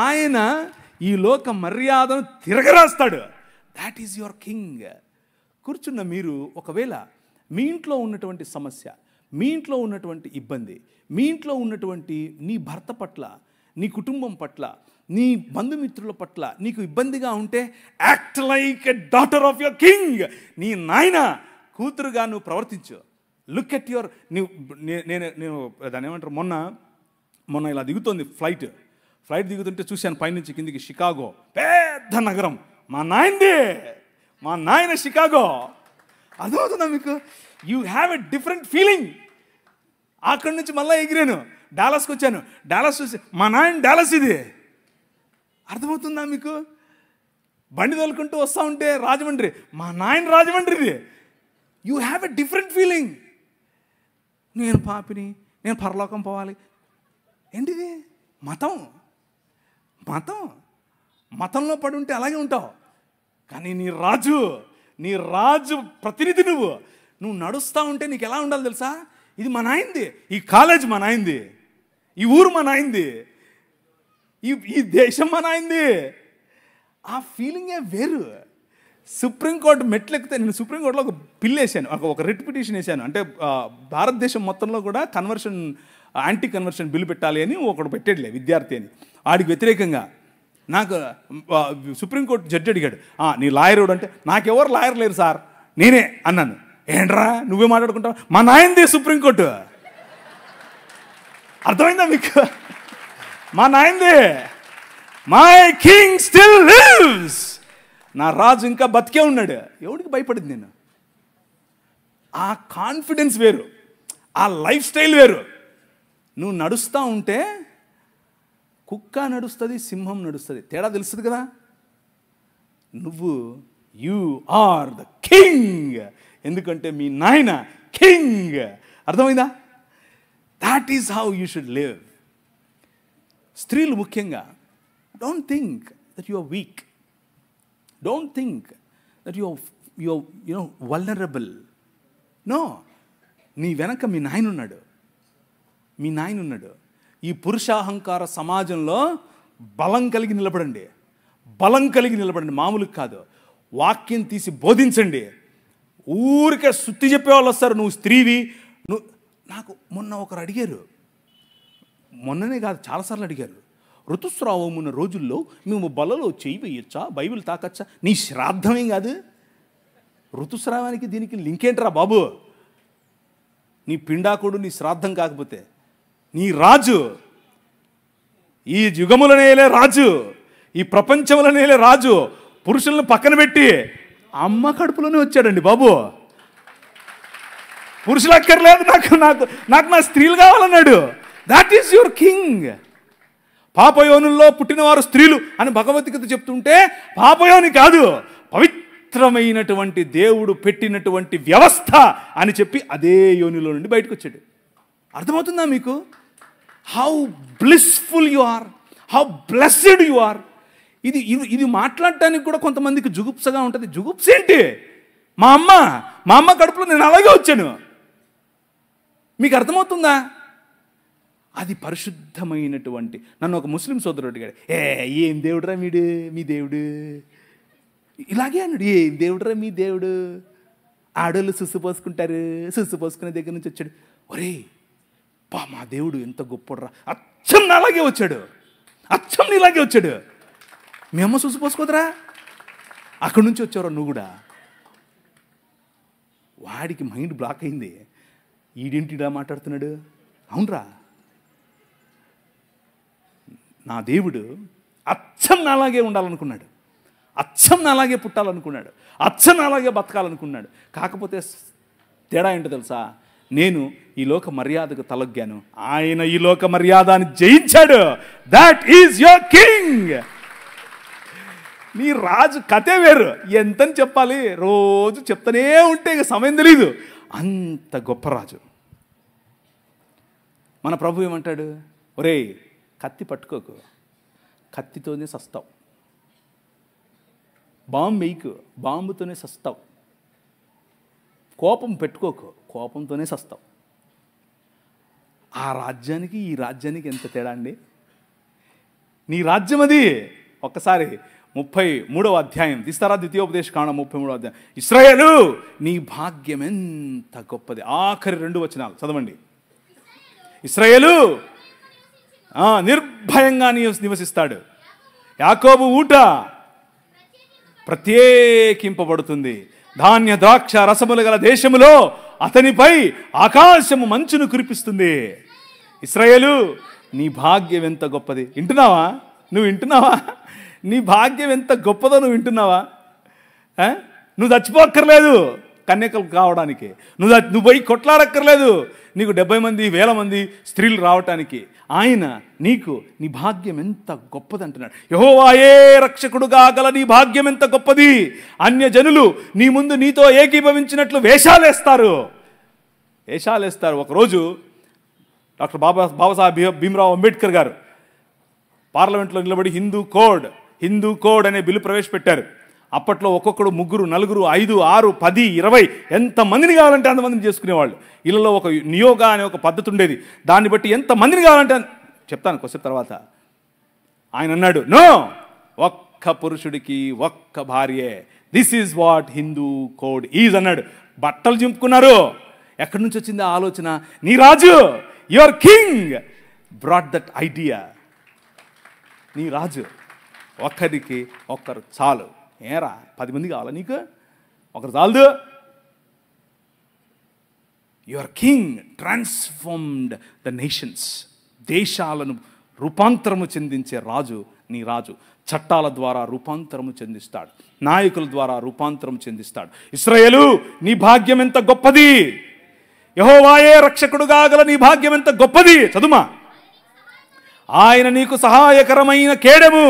S1: ఆయన ఈ లోక మర్యాదను తిరగరాస్తాడు. That is your king. కూర్చున్న మీరు ఒకవేళ మీ ఇంట్లో ఉన్నటువంటి సమస్య, మీ ఇంట్లో ఉన్నటువంటి ఇబ్బంది, మీ ఇంట్లో ఉన్నటువంటి నీ భర్త పట్ల, నీ కుటుంబం పట్ల, నీ బంధుమిత్రుల పట్ల నీకు ఇబ్బందిగా ఉంటే, act like a daughter of your king. నీ నాయన కూతురుగా నువ్వు ప్రవర్తించు. Look at your. నేను దాన్ని ఏమంటారు, మొన్న ఇలా దిగుతోంది ఫ్లైట్ దిగుతుంటే చూశాను పైనుంచి కిందికి. షికాగో పెద్ద నగరం, మా నాయన షికాగో. అర్థమవుతుందా మీకు? You have a different feeling. అక్కడి నుంచి మళ్ళీ ఎగిరాను, డాలస్కి వచ్చాను. డాలస్ చూసి మా నాయన డాలస్ ఇది. అర్థమవుతుందా మీకు? బండి తోలుకుంటూ వస్తూ ఉంటే రాజమండ్రి, మా నాయన రాజమండ్రిది. You have a different feeling. నేను పాపిని, నేను పరలోకం పోవాలి. ఏంటిది? మతంలో పడి ఉంటే అలాగే ఉంటావు. కానీ నీ రాజు ప్రతినిధి నువ్వు నడుస్తూ ఉంటే నీకు ఎలా ఉండాలి తెలుసా? ఇది మా నాయింది, ఈ కాలేజ్ మా నాయింది, ఈ ఊరు మా నాయింది, ఈ దేశం మా నాయింది. ఆ ఫీలింగే వేరు. సుప్రీంకోర్టు మెట్లు ఎక్కితే, నేను సుప్రీంకోర్టులో ఒక బిల్ వేసాను, ఒక రిట్ పిటిషన్ వేసాను. అంటే భారతదేశం మొత్తంలో కూడా యాంటీ కన్వర్షన్ బిల్లు పెట్టాలి అని ఒకడు పెట్టాడులే, విద్యార్థి అని. వాడికి వ్యతిరేకంగా నాకు సుప్రీంకోర్టు జడ్జి అడిగాడు, నీ లాయర్ ఎవడు అంటే, నాకెవరు లాయర్ లేరు సార్, నేనే అన్నాను. ఏంట్రా నువ్వే మాట్లాడుకుంటావు, మా నాయనది సుప్రీంకోర్టు. అర్థమైందా మీకు? మా నాయనది. My king still lives. నా రాజు ఇంకా బతికే ఉన్నాడు. ఎవడికి భయపడింది నేను? ఆ కాన్ఫిడెన్స్ వేరు, ఆ లైఫ్ స్టైల్ వేరు. నువ్వు నడుస్తూ ఉంటే కుక్క నడుస్తుంది, సింహం నడుస్తుంది, తేడా తెలుస్తుంది కదా. యు ఆర్ ద కింగ్, ఎందుకంటే మీ నాయన కింగ్. అర్థమైందా? That is how you should live. స్త్రీలు ముఖ్యంగా, don't think that you are weak, don't think that you are vulnerable. No, నీ వెనక మీ నాయన ఉన్నాడు. ఈ పురుషాహంకార సమాజంలో బలం కలిగి నిలబడండి, మామూలు కాదు. వాక్యం తీసి బోధించండి. ఊరికే సుత్తి చెప్పేవాళ్ళు వస్తారు, నువ్వు స్త్రీవి. నాకు మొన్న ఒకరు అడిగారు, మొన్ననే కాదు చాలాసార్లు అడిగారు, ఋతుస్రావం ఉన్న రోజుల్లో మేము బలలో చేయి వేయొచ్చా, బైబిల్ తాకచ్చా? నీ శ్రాద్ధమేం కాదు, ఋతుస్రావానికి దీనికి లింక్ ఏంట్రా బాబు? నీ పిండాకుడు నీ శ్రాద్ధం కాకపోతే, నీ రాజు, ఈ యుగములనేలే రాజు, ఈ ప్రపంచములనేలే రాజు పురుషులను పక్కన పెట్టి అమ్మ కడుపులోనే వచ్చాడండి బాబు. పురుషులు అక్కర్లేదు, నాకు నా స్త్రీలు కావాలన్నాడు. That is your king. పాపయోనుల్లో పుట్టినవారు స్త్రీలు అని భగవద్గీత చెప్తుంటే, పాపయోని కాదు, పవిత్రమైనటువంటి దేవుడు పెట్టినటువంటి వ్యవస్థ అని చెప్పి అదే యోనిలో నుండి బయటకు వచ్చాడు. అర్థమవుతుందా మీకు? How blissful you are, how blessed you are. ఇది మాట్లాడటానికి కూడా కొంతమందికి జుగుప్సగా ఉంటుంది. జుగుప్స ఏంటి? మా అమ్మ కడుపులో నేను అలాగే వచ్చాను. మీకు అర్థమవుతుందా? అది పరిశుద్ధమైనటువంటి. నన్ను ఒక ముస్లిం సోదరుడు అడిగాడు, ఏం దేవుడురా మీ దేవుడు? ఇలాగే అన్నాడు, ఏం దేవుడురా మీ దేవుడు? ఆడోళ్ళు సుస్సు పోసుకుంటారు, సుస్సు పోసుకునే దగ్గర నుంచి వచ్చాడు. ఒరే మా దేవుడు ఎంత గొప్పడురా, అచ్చం నాలాగే వచ్చాడు, అచ్చం నీలాగే వచ్చాడు. మీ అమ్మ సుస్సు పోసుకోదురా, అక్కడి నుంచి వచ్చావురా నువ్వు కూడా. వాడికి మైండ్ బ్లాక్ అయింది. ఈడేంటిడా మాట్లాడుతున్నాడు? అవునరా, నా దేవుడు అచ్చం నాలాగే ఉండాలనుకున్నాడు, అచ్చం నాలాగే పుట్టాలనుకున్నాడు, అచ్చం నాలాగే బతకాలనుకున్నాడు. కాకపోతే తేడా ఏంటో తెలుసా? నేను ఈ లోక మర్యాదకు తలొగ్గాను, ఆయన ఈ లోక మర్యాదని జయించాడు. That is your king. నీ రాజు కథే వేరు. ఎంతని చెప్పాలి? రోజు చెప్తానే ఉంటే ఇక సమయం తెలీదు. అంత గొప్ప రాజు. మన ప్రభు ఏమంటాడు? ఒరేయ్, కత్తి పట్టుకోకు, కత్తితోనే సస్తావు. బాంబు వేయకు, బాంబుతోనే సస్తావు. కోపం పెట్టుకోకు, కోపంతోనే సస్తావు. ఆ రాజ్యానికి ఈ రాజ్యానికి ఎంత తేడా అండి? నీ రాజ్యం అది. ఒక్కసారి 33వ అధ్యాయం తీస్తారా? ద్వితీయోపదేశకాండం 33వ అధ్యాయం. ఇశ్రాయేలు, నీ భాగ్యం ఎంత గొప్పది. ఆఖరి 2 వచనాలు చదవండి. ఇశ్రాయేలు నిర్భయంగా నివసిస్తాడు. యాకోబు ఊట ప్రత్యేకింపబడుతుంది. ధాన్య ద్రాక్ష రసములు గల దేశములో అతనిపై ఆకాశము మంచును కురిపిస్తుంది. ఇశ్రాయేలు, నీ భాగ్యం ఎంత గొప్పది. వింటున్నావా? నువ్వు వింటున్నావా? నీ భాగ్యం ఎంత గొప్పదో నువ్వు వింటున్నావా? నువ్వు చచ్చిపోక్కర్లేదు కన్యకలు కావడానికి, నువ్వు పోయి కొట్లాడక్కర్లేదు నీకు 70 మంది 1000 మంది స్త్రీలు రావటానికి. ఆయన నీ భాగ్యం ఎంత గొప్పది అంటున్నాడు. యెహోవాయే రక్షకుడుగా గల నీ భాగ్యం ఎంత గొప్పది. అన్యజనులు నీ ముందు నీతో ఏకీభవించినట్లు వేషాలేస్తారు. ఒకరోజు డాక్టర్ బాబాసాహెబ్ భీమ్రావ్ అంబేద్కర్ గారు పార్లమెంట్లో నిలబడి హిందూ కోడ్ అనే బిల్లు ప్రవేశపెట్టారు. అప్పట్లో ఒక్కొక్కడు 3, 4, 5, 6, 10, 20 ఎంతమందిని కావాలంటే అంతమందిని చేసుకునేవాళ్ళు. ఇళ్ళలో ఒక నియోగా అనే ఒక పద్ధతి ఉండేది. దాన్ని బట్టి ఎంతమందిని కావాలంటే చెప్తాను కొద్దిసేపు తర్వాత. ఆయన అన్నాడు, నో, ఒక్క పురుషుడికి ఒక్క భార్యే, this is what Hindu code is అన్నాడు. బట్టలు చింపుకున్నారు. ఎక్కడి నుంచి వచ్చింది ఆ ఆలోచన? నీ రాజు, your king brought that idea. నీ రాజు, ఒక్కరికి ఒక్కరు చాలు. ఏరా 10 మంది కావాలా నీకు? ఒకరు చాలదు. Your king transformed the nations. దేశాలను రూపాంతరము చెందించే రాజు నీ రాజు. చట్టాల ద్వారా రూపాంతరము చెందిస్తాడు, నాయకుల ద్వారా రూపాంతరం చెందిస్తాడు. ఇశ్రాయేలు, నీ భాగ్యం ఎంత గొప్పది! యెహోవాయే రక్షకుడుగా గల నీ భాగ్యం ఎంత గొప్పది! చదుమా. ఆయన నీకు సహాయకరమైన కేడము,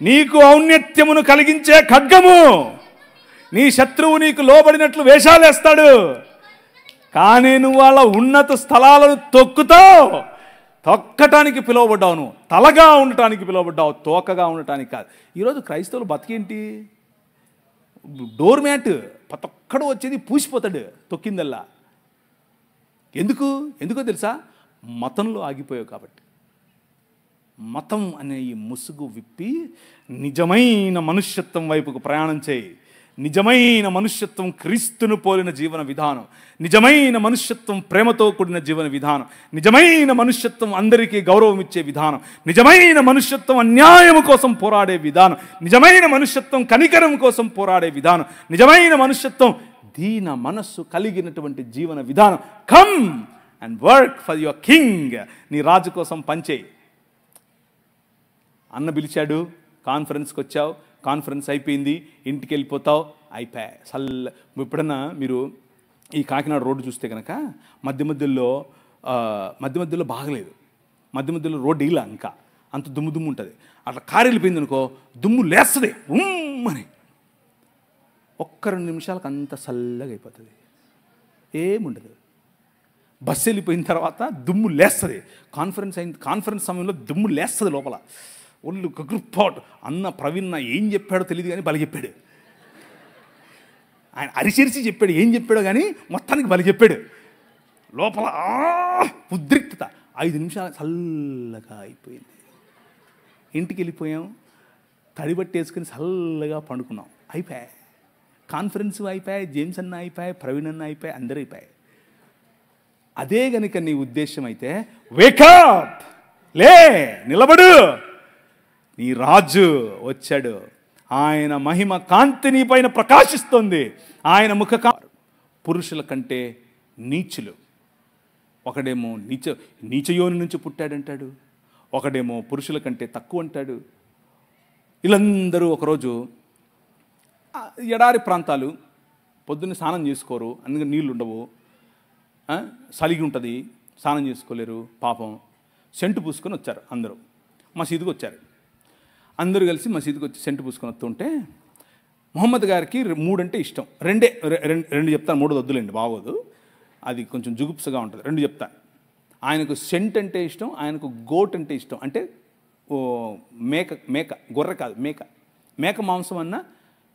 S1: నీకు ఔన్నత్యమును కలిగించే ఖడ్గము. నీ శత్రువు నీకు లోబడినట్లు వేషాలేస్తాడు, కానీ నువ్వు వాళ్ళ ఉన్నత స్థలాలను తొక్కుతావు. తొక్కటానికి పిలువబడ్డావు, నువ్వు తలగా ఉండటానికి పిలువబడ్డావు, తోకగా ఉండటానికి కాదు. ఈరోజు క్రైస్తవులు బతికేంటి? డోర్ మ్యాట్ ప్రతి ఒక్కడు వచ్చేది పూసిపోతాడు తొక్కిందల్లా. ఎందుకో తెలుసా? మతంలో ఆగిపోయావు కాబట్టి. మతం అనే ఈ ముసుగు విప్పి నిజమైన మనుష్యత్వం వైపుకు ప్రయాణం చేయి. నిజమైన మనుష్యత్వం క్రీస్తును పోలిన జీవన విధానం, నిజమైన మనుష్యత్వం ప్రేమతో కూడిన జీవన విధానం, నిజమైన మనుష్యత్వం అందరికీ గౌరవం ఇచ్చే విధానం, నిజమైన మనుష్యత్వం అన్యాయం కోసం పోరాడే విధానం, నిజమైన మనుష్యత్వం కనికరం కోసం పోరాడే విధానం, నిజమైన మనుష్యత్వం దీన మనస్సు కలిగినటువంటి జీవన విధానం. Come and work for your king. నీ రాజు కోసం పనిచేయి. అన్న పిలిచాడు, కాన్ఫరెన్స్కి వచ్చావు, కాన్ఫరెన్స్ అయిపోయింది, ఇంటికి వెళ్ళిపోతావు, అయిపోయా చల్ల. ఎప్పుడన్నా మీరు ఈ కాకినాడ రోడ్డు చూస్తే కనుక మధ్య మధ్యలో బాగలేదు, మధ్య మధ్యలో రోడ్డు ఇలా ఇంకా అంత దుమ్ము ఉంటుంది. అట్లా కారు వెళ్ళిపోయింది అనుకో, దుమ్ము లేస్తుంది అని. ఒక్క 2 నిమిషాలకు అంత చల్లగా అయిపోతుంది, ఏముండదు. బస్సు వెళ్ళిపోయిన తర్వాత దుమ్ము లేస్తుంది. కాన్ఫరెన్స్ సమయంలో దుమ్ము లేస్తుంది లోపల. ఒళ్ళు గగ్రుపాటు. అన్న ప్రవీణ్ ఏం చెప్పాడో తెలియదు కానీ బలి చెప్పాడు. ఆయన అరిచిరిచి చెప్పాడు, ఏం చెప్పాడో కానీ మొత్తానికి బలి చెప్పాడు. లోపల ఉద్రిక్తత. 5 నిమిషాలు చల్లగా అయిపోయింది. ఇంటికి వెళ్ళిపోయాం, తడిబట్టి వేసుకుని చల్లగా పండుకున్నాం, అయిపోయాయి. కాన్ఫరెన్స్ అయిపోయాయి, జేమ్స్ అన్న అయిపోయాయి, ప్రవీణ్ అన్న అయిపోయాయి, అందరూ అయిపోయాయి. అదే గనుక నీ ఉద్దేశం అయితే వేకప్, లే, నిలబడు, నీ రాజు వచ్చాడు. ఆయన మహిమ కాంతి నీ పైన ప్రకాశిస్తుంది. ఆయన ముఖ పురుషుల కంటే నీచులు. ఒకడేమో నీచయోని నుంచి పుట్టాడంటాడు, ఒకడేమో పురుషుల కంటే తక్కువ అంటాడు. వీళ్ళందరూ ఒకరోజు ఎడారి ప్రాంతాలు, పొద్దున్న స్నానం చేసుకోరు, అందుకని నీళ్ళు ఉండవు, సలిగి ఉంటుంది, స్నానం చేసుకోలేరు పాపం. సెంటు పూసుకొని వచ్చారు అందరూ, మసీదుకి వచ్చారు. అందరూ కలిసి మసీదుకి వచ్చి సెంటు పూసుకొని వస్తుంటే మొహమ్మద్ గారికి 3 అంటే ఇష్టం. రెండు చెప్తాను, 3 వద్దులేండి, బాగోదు, అది కొంచెం జుగుప్సగా ఉంటుంది. 2 చెప్తాను. ఆయనకు సెంట్ అంటే ఇష్టం, ఆయనకు గోట్ అంటే ఇష్టం. అంటే మేక గొర్రె కాదు, మేక మాంసం అన్న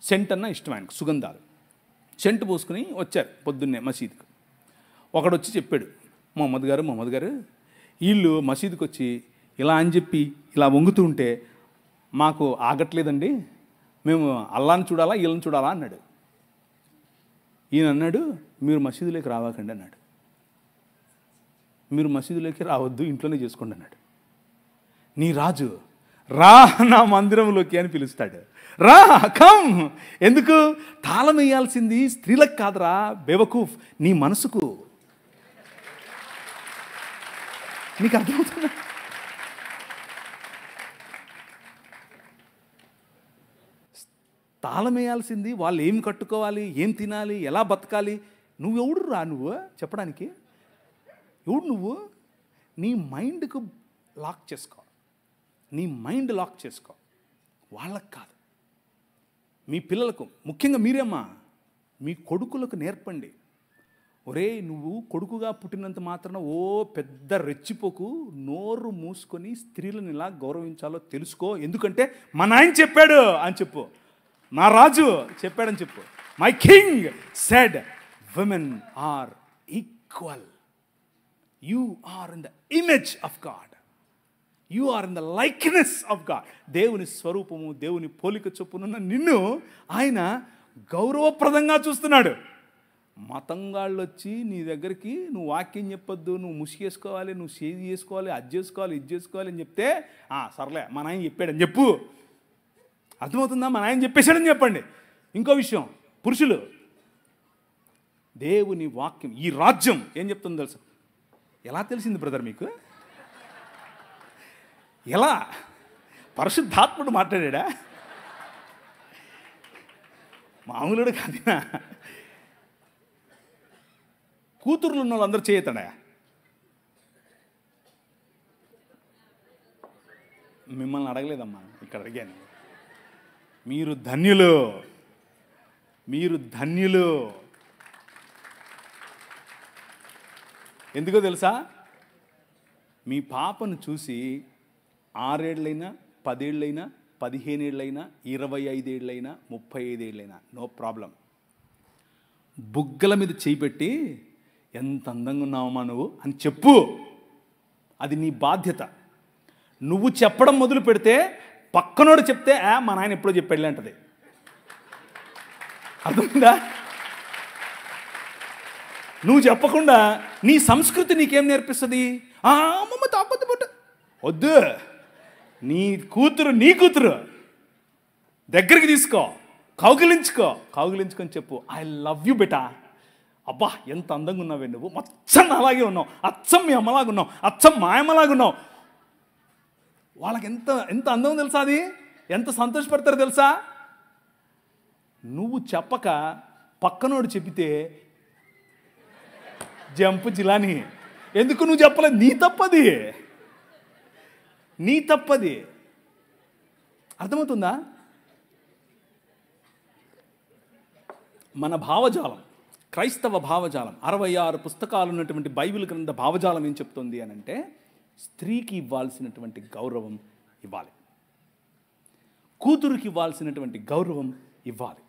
S1: సెంట్ అన్న ఇష్టం ఆయనకు, సుగంధాలు. సెంటు పూసుకుని వచ్చారు పొద్దున్నే మసీదుకు. ఒకడు వచ్చి చెప్పాడు, మొహమ్మద్ గారు వీళ్ళు మసీదుకి వచ్చి ఇలా అని చెప్పి ఇలా వంగుతూ ఉంటే మాకు ఆగట్లేదండి, మేము అల్లాని చూడాలా వీళ్ళని చూడాలా అన్నాడు. ఈయన అన్నాడు, మీరు మసీదులోకి రావాకండి అన్నాడు. మీరు మసీదులోకి రావద్దు, ఇంట్లోనే చేసుకోండి అన్నాడు. నీ రాజు రా నా మందిరంలోకి అని పిలుస్తాడు. రా, కమ్. ఎందుకు? తాళం వేయాల్సింది స్త్రీలకు కాదురా బేవకూఫ్, నీ మనసుకు. నీకు అర్థమవుతుందా? తాళం వేయాల్సింది వాళ్ళు ఏం కట్టుకోవాలి, ఏం తినాలి, ఎలా బతకాలి. నువ్వెవడు రా నువ్వు చెప్పడానికి? ఎవడు నువ్వు? నీ మైండ్కు లాక్ చేసుకో, నీ మైండ్ లాక్ చేసుకో. వాళ్ళకు కాదు. మీ పిల్లలకు, ముఖ్యంగా మీరేమ్మా, మీ కొడుకులకు నేర్పండి. ఒరే నువ్వు కొడుకుగా పుట్టినంత మాత్రాన ఓ పెద్ద రెచ్చిపోకు, నోరు మూసుకొని స్త్రీలను ఇలా గౌరవించాలో తెలుసుకో, ఎందుకంటే మా నాయన చెప్పాడు అని చెప్పు, నా రాజు చెప్పాడని చెప్పు. My king said women are equal, you are in the image of God, you are in the likeness of God. దేవుని స్వరూపము, దేవుని పోలిక చొప్పునున్న నిన్ను ఆయన గౌరవప్రదంగా చూస్తున్నాడు. మతంగాళ్ళు వచ్చి నీ దగ్గరికి నువ్వు వాక్యం చెప్పొద్దు, నువ్వు ముసుగేసుకోవాలి, నువ్వు చేది చేసుకోవాలి, అది చేసుకోవాలి, ఇది చేసుకోవాలి అని చెప్తే సర్లే మా నాయన చెప్పాడని చెప్పు. అర్థమవుతుందా? మా నాయన చెప్పేశాడని చెప్పండి. ఇంకో విషయం, పురుషులు, దేవుని వాక్యం, ఈ రాజ్యం ఏం చెప్తుందో తెలుసు? ఎలా తెలిసింది బ్రదర్ మీకు? ఎలా? పరిశుద్ధాత్ముడు మాట్లాడా? మామూలుడు కాదినా? కూతుర్లు ఉన్న వాళ్ళందరూ చేయతాడా? మిమ్మల్ని అడగలేదమ్మా, ఇక్కడ అడిగాను. మీరు ధన్యులు, మీరు ధన్యులు. ఎందుకో తెలుసా? మీ పాపను చూసి 6 ఏళ్ళైనా 10 ఏళ్ళైనా 15 ఏళ్ళైనా 25 ఏళ్ళైనా 35 ఏళ్ళైనా నో ప్రాబ్లం, బుగ్గల మీద చేయి పెట్టి ఎంత అందంగా ఉన్నావమ్మా నువ్వు అని చెప్పు. అది నీ బాధ్యత. నువ్వు చెప్పడం మొదలు పెడితే పక్కనోడు చెప్తే మా నాయన ఎప్పుడో చెప్పాడులే అంటది. అర్థమైందా? నువ్వు చెప్పకుండా నీ సంస్కృతి నీకేం నేర్పిస్తుంది? అమ్మమ్మ తాపొద్దు పుట్ట వద్దు. నీ కూతురు దగ్గరికి తీసుకో, కౌగిలించుకొని చెప్పు, ఐ లవ్ యూ బెటా. అబ్బా ఎంత అందంగా ఉన్నావే నువ్వు, అచ్చం అలాగే ఉన్నావు, అచ్చం మీ అమ్మలాగా ఉన్నావు, అచ్చం మా అమ్మలాగా ఉన్నావు. వాళ్ళకి ఎంత ఎంత అందం తెలుసా? అది ఎంత సంతోషపడతారో తెలుసా? నువ్వు చెప్పక పక్కనోడు చెప్పితే జంపు జిలాని. ఎందుకు నువ్వు చెప్పలేదు? నీ తప్పది. అర్థమవుతుందా? మన భావజాలం, క్రైస్తవ భావజాలం, 66 పుస్తకాలు ఉన్నటువంటి బైబిల్ గ్రంథ భావజాలం ఏం చెప్తుంది అని అంటే, స్త్రీకి ఇవ్వాల్సినటువంటి గౌరవం ఇవ్వాలి, కూతురికి ఇవ్వాల్సినటువంటి గౌరవం ఇవ్వాలి,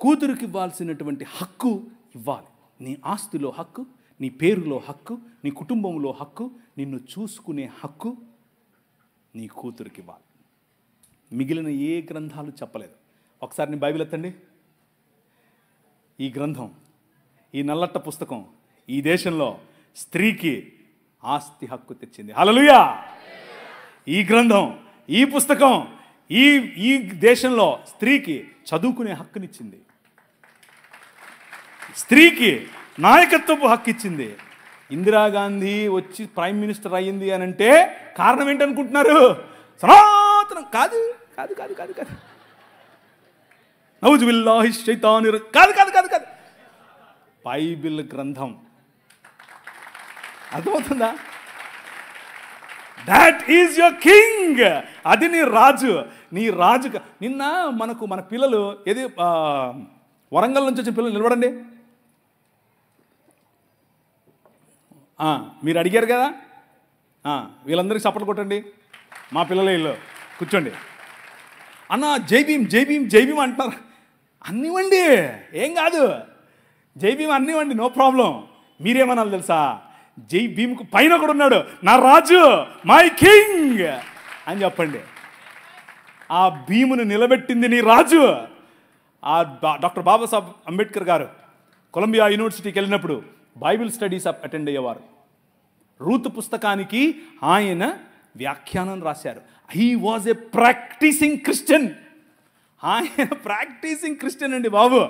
S1: కూతురికి ఇవ్వాల్సినటువంటి హక్కు ఇవ్వాలి. నీ ఆస్తిలో హక్కు, నీ పేరులో హక్కు, నీ కుటుంబంలో హక్కు, నిన్ను చూసుకునే హక్కు నీ కూతురికి ఇవ్వాలి. మిగిలిన ఏ గ్రంథాలు చెప్పలేదు. ఒకసారి నీ బైబిల్ ఎత్తండి. ఈ గ్రంథం, ఈ నల్లట్ట పుస్తకం ఈ దేశంలో స్త్రీకి ఆస్తి హక్కు తెచ్చింది. హల్లెలూయా! ఈ గ్రంథం, ఈ పుస్తకం ఈ దేశంలో స్త్రీకి చదువుకునే హక్కునిచ్చింది, స్త్రీకి నాయకత్వపు హక్కు ఇచ్చింది. ఇందిరాగాంధీ వచ్చి ప్రైమ్ మినిస్టర్ అయ్యింది అని అంటే కారణం ఏంటనుకుంటున్నారు? సనాతనం కాదు. నౌజు బిల్లాహి శైతాని కాదు. బైబిల్ గ్రంథం. అర్థమవుతుందా? That is your king. అది నీ రాజు. నిన్న మన పిల్లలు ఏది వరంగల్ నుంచి వచ్చిన పిల్లలు నిలబడండి. మీరు అడిగారు కదా, వీళ్ళందరికీ చప్పట్లు కొట్టండి. మా పిల్లలే ఇల్లు కూర్చోండి. అన్న జై భీమ్ అంటున్నారు. అన్నివ్వండి, ఏం కాదు. జై భీమ్ అన్నివ్వండి, నో ప్రాబ్లం. మీరేమనాలి తెలుసా? జై భీమ్కు పైన కూడా ఉన్నాడు నా రాజు, మై కింగ్ అని చెప్పండి. ఆ భీమును నిలబెట్టింది నీ రాజు. డాక్టర్ బాబాసాహెబ్ అంబేద్కర్ గారు కొలంబియా యూనివర్సిటీకి వెళ్ళినప్పుడు బైబిల్ స్టడీస్ అటెండ్ అయ్యేవారు. రూతు పుస్తకానికి ఆయన వ్యాఖ్యానం రాశారు. He was a practising Christian. ఆయన ప్రాక్టీసింగ్ క్రిస్టియన్ అండి బాబు.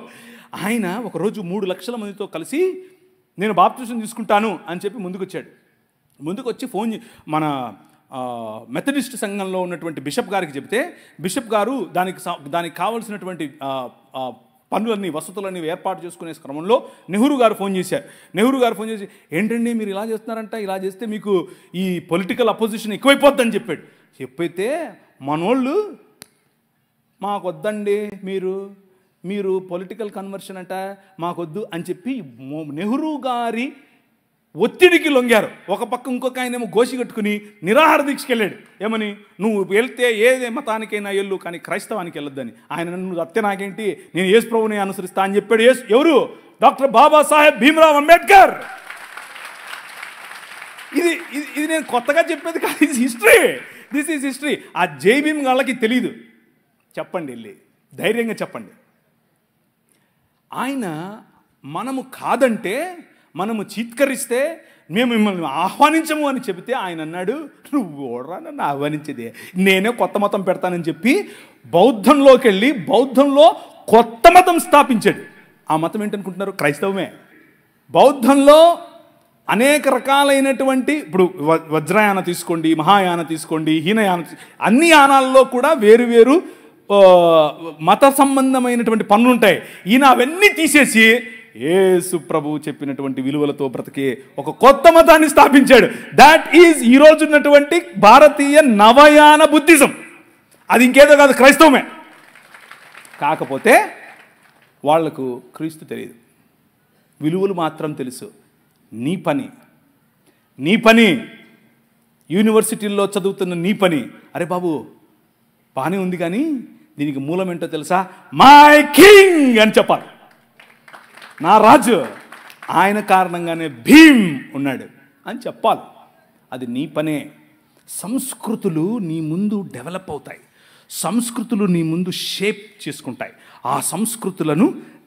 S1: ఆయన ఒకరోజు 3 లక్షల మందితో కలిసి నేను బాప్టిజం తీసుకుంటాను అని చెప్పి ముందుకు వచ్చి మన మెథడిస్ట్ సంఘంలో ఉన్నటువంటి బిషప్ గారికి చెప్తే, బిషప్ గారు దానికి కావలసినటువంటి పనులన్నీ, వసతులన్నీ ఏర్పాటు చేసుకునే క్రమంలో నెహ్రూ గారు ఫోన్ చేసి ఏంటండి మీరు ఇలా చేస్తున్నారంట, ఇలా చేస్తే మీకు ఈ పొలిటికల్ అపోజిషన్ ఎక్కువైపోద్దని చెప్పైతే మనోళ్ళు మాకు వద్దండి, మీరు మీరు పొలిటికల్ కన్వర్షన్ అంట మాకొద్దు అని చెప్పి నెహ్రూ గారి ఒత్తిడికి లొంగారు. ఒక పక్క ఇంకొక ఆయనేమో గోసి కట్టుకుని నిరాహార దీక్షకి వెళ్ళాడు. ఏమని, నువ్వు వెళ్తే ఏ మతానికైనా వెళ్ళు కానీ క్రైస్తవానికి వెళ్ళొద్దని. ఆయన నన్ను అత్తే నాకేంటి, నేను యేసు ప్రభువుని అనుసరిస్తా అని చెప్పాడు. ఎవరు? డాక్టర్ బాబాసాహెబ్ భీమ్రావ్ అంబేద్కర్. ఇది ఇది నేను కొత్తగా చెప్పేది కాదు, ఇది హిస్టరీ. This is history. ఆ జై భీమ్ వాళ్ళకి తెలీదు. చెప్పండి, వెళ్ళి ధైర్యంగా చెప్పండి. ఆయన మనము కాదంటే, మనము చీత్కరిస్తే మేము మిమ్మల్ని ఆహ్వానించము అని చెబితే ఆయన అన్నాడు, నువ్వు ఓడరా నన్ను ఆహ్వానించేదే, నేనే కొత్త మతం పెడతానని చెప్పి బౌద్ధంలోకి వెళ్ళి బౌద్ధంలో కొత్త మతం స్థాపించాడు. ఆ మతం ఏంటనుకుంటున్నారు? క్రైస్తవమే. బౌద్ధంలో అనేక రకాలైనటువంటి, ఇప్పుడు వజ్రయాన తీసుకోండి, మహాయాన తీసుకోండి, హీనయాన, అన్ని యానాల్లో కూడా వేరు వేరు మత సంబంధమైనటువంటి పనులు ఉంటాయి. ఈయన అవన్నీ తీసేసి యేసు ప్రభు చెప్పినటువంటి విలువలతో బ్రతికే ఒక కొత్త మతాన్ని స్థాపించాడు. దాట్ ఈజ్ ఈరోజు ఉన్నటువంటి భారతీయ నవయాన బుద్ధిజం. అది ఇంకేదో కాదు, క్రైస్తవమే. కాకపోతే వాళ్లకు క్రీస్తు తెలియదు, విలువలు మాత్రం తెలుసు. నీ పని యూనివర్సిటీల్లో చదువుతున్న నీ పని, అరే బాబు బాగానే ఉంది కానీ దీనికి మూలం ఏంటో తెలుసా? మై కింగ్ అని చెప్పాలి. నా రాజు, ఆయన కారణంగానే భీమ్ ఉన్నాడు అని చెప్పాలి. అది నీ పనే. సంస్కృతులు నీ ముందు డెవలప్ అవుతాయి, సంస్కృతులు నీ ముందు షేప్ చేసుకుంటాయి. ఆ సంస్కృతులను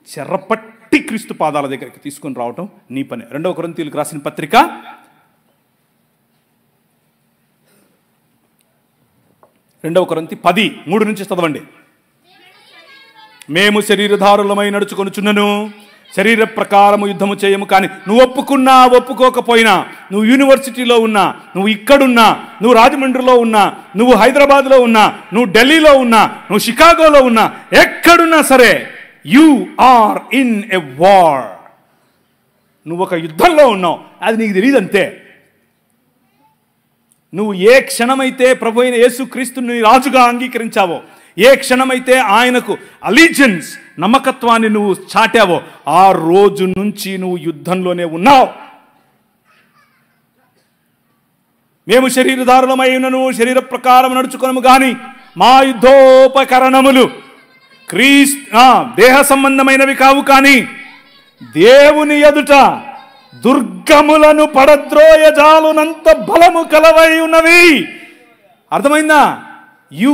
S1: చెరపట్టి క్రీస్తు పాదాల దగ్గరికి తీసుకొని రావటం నీ పని. 2వ కొరింథీయులకు రాసిన పత్రిక 2వ కొరింథీ 10:3 నుంచి చదవండి. మేము శరీరధారులమై నడుచుకొనుచున్నను, శరీర ప్రకారము యుద్ధము చేయము. కానీ నువ్వు ఒప్పుకున్నా ఒప్పుకోకపోయినా, నువ్వు యూనివర్సిటీలో ఉన్నా, నువ్వు ఇక్కడున్నా, నువ్వు రాజమండ్రిలో ఉన్నా, నువ్వు హైదరాబాద్లో ఉన్నా, నువ్వు ఢిల్లీలో ఉన్నా, నువ్వు షికాగోలో ఉన్నా, ఎక్కడున్నా సరే, you are in a war. నువ్వు ఒక యుద్ధంలో ఉన్నావు, అది నీకు తెలియదు అంతే. నువ్వు ఏ క్షణమైతే ప్రభు అయిన యేసుక్రీస్తుని రాజుగా అంగీకరించావో, ఏ క్షణమైతే ఆయనకు అలీజియన్స్, నమ్మకత్వాన్ని నువ్వు చాటావో, ఆ రోజు నుంచి నువ్వు యుద్ధంలోనే ఉన్నావు. మేము శరీరధారులమైనను శరీర ప్రకారం నడుచుకొనము గాని మా యుద్ధోపకరణములు దేహ సంబంధమైనవి కావు, కానీ దేవుని ఎదుట దుర్గములను పడద్రోయజాలునంత బలము కలవై ఉన్నవి. అర్థమైందా? You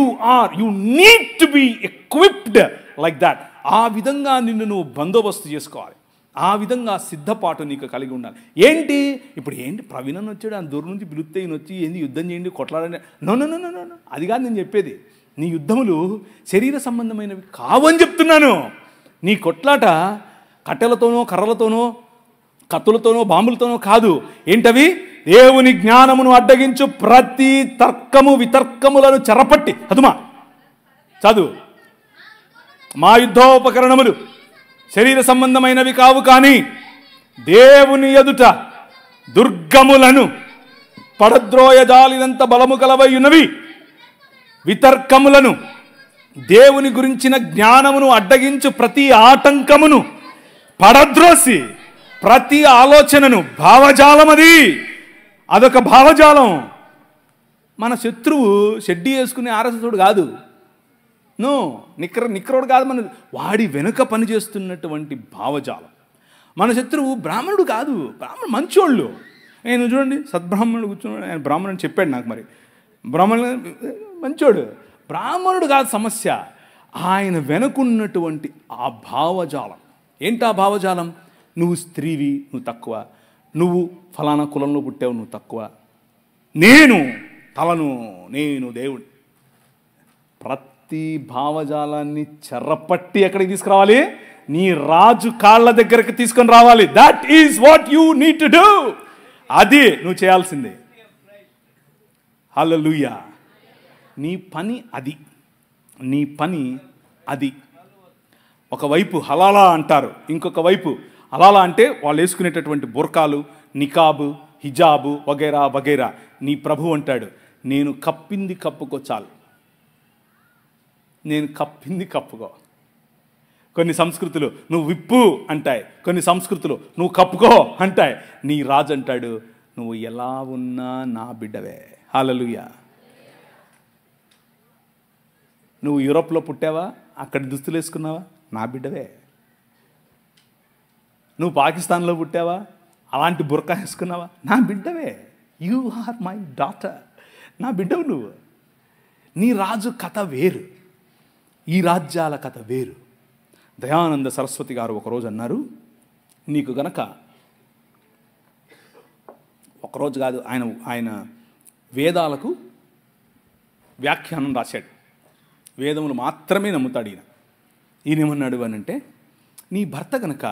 S1: need to be equipped like that. ఆ విధంగా నిన్ను నువ్వు బందోబస్తు చేసుకోవాలి. ఆ విధంగా సిద్ధపాటు నీకు కలిగి ఉండాలి. ఏంటి ఇప్పుడు ప్రవీణ్ అని వచ్చాడు, ఆ దూరం నుంచి పిలుస్తే ఈయన వచ్చి ఏంది యుద్ధం చేయండి, కొట్లాడండి. నో, అది కాదు నేను చెప్పేది. నీ యుద్ధములు శరీర సంబంధమైనవి కావని చెప్తున్నాను. నీ కొట్లాట కట్టెలతోనో, కర్రలతోనో, కత్తులతోనో, బాంబులతోనో కాదు. ఏంటవి? దేవుని జ్ఞానమును అడ్డగించు ప్రతి తర్కము వితర్కములను చెరపట్టి, అదుమా చదువు. మా యుద్ధోపకరణములు శరీర సంబంధమైనవి కావు, కానీ దేవుని ఎదుట దుర్గములను పడద్రోయజాలినంత బలము కలవై ఉన్నవి. వితర్కములను, దేవుని గురించిన జ్ఞానమును అడ్డగించు ప్రతి ఆటంకమును పడద్రోసి, ప్రతి ఆలోచనను, భావజాలం అదొక భావజాలం. మన శత్రువు షెడ్డీ వేసుకునే ఆర్ఎస్ఎస్డు కాదు, నిక్కరోడు కాదు. మన వాడి వెనుక పనిచేస్తున్నటువంటి భావజాలం. మన శత్రువు బ్రాహ్మణుడు కాదు, బ్రాహ్మణుడు మంచోళ్ళు. నేను చూడండి, సద్బ్రాహ్మణుడు కూర్చున్నాడు, ఆయన బ్రాహ్మణుడు చెప్పాడు నాకు. మరి బ్రాహ్మణుడు మంచోడు, బ్రాహ్మణుడు కాదు సమస్య. ఆయన వెనుకున్నటువంటి ఆ భావజాలం. ఏంటి ఆ భావజాలం? నువ్వు స్త్రీవి, నువ్వు తక్కువ, నువ్వు ఫలానా కులంలో పుట్టావు, నువ్వు తక్కువ, నేను తలను, నేను దేవుడు. ప్రతి భావజాలాన్ని చెరపట్టి ఎక్కడికి తీసుకురావాలి? నీ రాజు కాళ్ళ దగ్గరికి తీసుకొని రావాలి. That is what you need to do. అది నువ్వు చేయాల్సిందే. హల్లెలూయా. నీ పని అది, నీ పని అది. ఒకవైపు హలాలా అంటారు, ఇంకొక వైపు హలాలా అంటే వాళ్ళు వేసుకునేటటువంటి బుర్కాలు, నికాబు, హిజాబు వగైరా వగైరా. నీ ప్రభు అంటాడు, నేను కప్పింది కప్పుకో చాలు, నేను కప్పింది కప్పుకో. కొన్ని సంస్కృతులు నువ్వు విప్పు అంటాయి, కొన్ని సంస్కృతులు నువ్వు కప్పుకో అంటాయి. నీ రాజు అంటాడు, నువ్వు ఎలా ఉన్నా నా బిడ్డవే. హల్లెలూయా. నువ్వు యూరోప్లో పుట్టావా, అక్కడ దుస్తులు వేసుకున్నావా, నా బిడ్డవే. నువ్వు పాకిస్తాన్లో పుట్టావా, అలాంటి బుర్కా వేసుకున్నావా, నా బిడ్డవే. యు ఆర్ మై డాటర్, నా బిడ్డవు నువ్వు. నీ రాజు కథ వేరు, ఈ రాజ్యాల కథ వేరు. దయానంద సరస్వతి గారు ఒకరోజు అన్నారు, నీకు గనక ఒకరోజు కాదు, ఆయన వేదాలకు వ్యాఖ్యానం రాశాడు. వేదములు మాత్రమే నమ్ముతాడు ఈయన ఏమన్నాడు అని అంటే, నీ భర్త గనక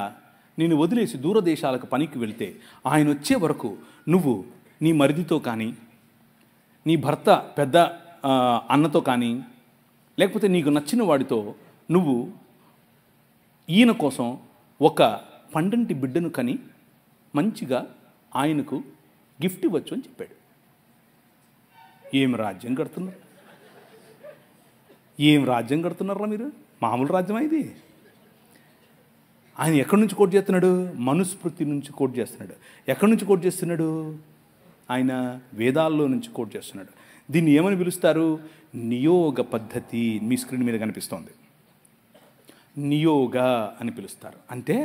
S1: నేను వదిలేసి దూరదేశాలకు పనికి వెళ్తే ఆయన వచ్చే వరకు నువ్వు నీ మరిదితో కానీ, నీ భర్త పెద్ద అన్నతో కానీ, లేకపోతే నీకు నచ్చిన వాడితో నువ్వు ఈయన కోసం ఒక పండంటి బిడ్డను కని మంచిగా ఆయనకు గిఫ్ట్ ఇవ్వచ్చు అని చెప్పాడు. ఏం రాజ్యం కడుతున్నారు, ఏం రాజ్యం కడుతున్నారా మీరు? మామూలు రాజ్యమా ఇది? ఆయన ఎక్కడి నుంచి కోట్ చేస్తున్నాడు? మనుస్మృతి నుంచి కోట్ చేస్తున్నాడు. ఎక్కడి నుంచి కోట్ చేస్తున్నాడు? ఆయన వేదాల్లో నుంచి కోట్ చేస్తున్నాడు. దీన్ని ఏమని పిలుస్తారు? నియోగ పద్ధతి. మీ స్క్రీన్ మీద కనిపిస్తోంది. నియోగ అని పిలుస్తారు. అంటే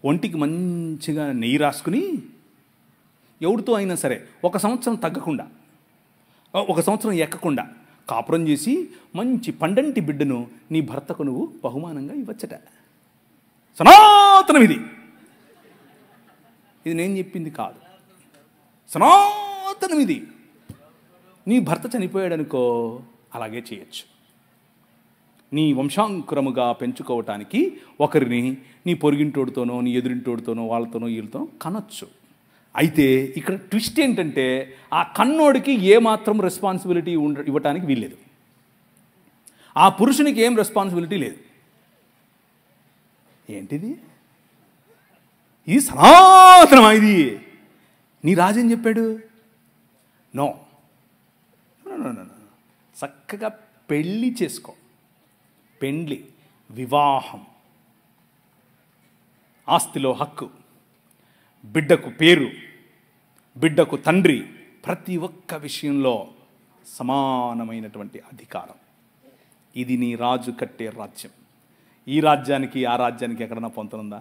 S1: ఒంటికి మంచిగా నెయ్యి రాసుకుని ఎవరితో అయినా సరే 1 సంవత్సరం తగ్గకుండా, 1 సంవత్సరం ఎక్కకుండా కాపురం చేసి మంచి పండంటి బిడ్డను నీ భర్తకు నువ్వు బహుమానంగా ఇవ్వచ్చట. సనాతనం ఇది. ఇది నేను చెప్పింది కాదు, సనాతనం ఇది. నీ భర్త చనిపోయాడనుకో, అలాగే చేయొచ్చు. నీ వంశాంకురముగా పెంచుకోవటానికి ఒకరిని నీ పొరుగింటోడితోనో, నీ ఎదురింటోడితోనో, వాళ్ళతోనో వీళ్ళతోనో కనొచ్చు. అయితే ఇక్కడ ట్విస్ట్ ఏంటంటే, ఆ కన్నోడికి ఏమాత్రం రెస్పాన్సిబిలిటీ ఇవ్వటానికి వీల్లేదు. ఆ పురుషునికి ఏం రెస్పాన్సిబిలిటీ లేదు. ఏంటిది? ఇది సనాతనమా? ఇది నీ రాజేం చెప్పాడు? నో, చక్కగా పెళ్ళి చేసుకో. పెండ్లి, వివాహం, ఆస్తిలో హక్కు, బిడ్డకు పేరు, బిడ్డకు తండ్రి, ప్రతి ఒక్క విషయంలో సమానమైనటువంటి అధికారం. ఇది నీ రాజు కట్టే రాజ్యం. ఈ రాజ్యానికి ఆ రాజ్యానికి ఎక్కడన్నా పొంతనుందా?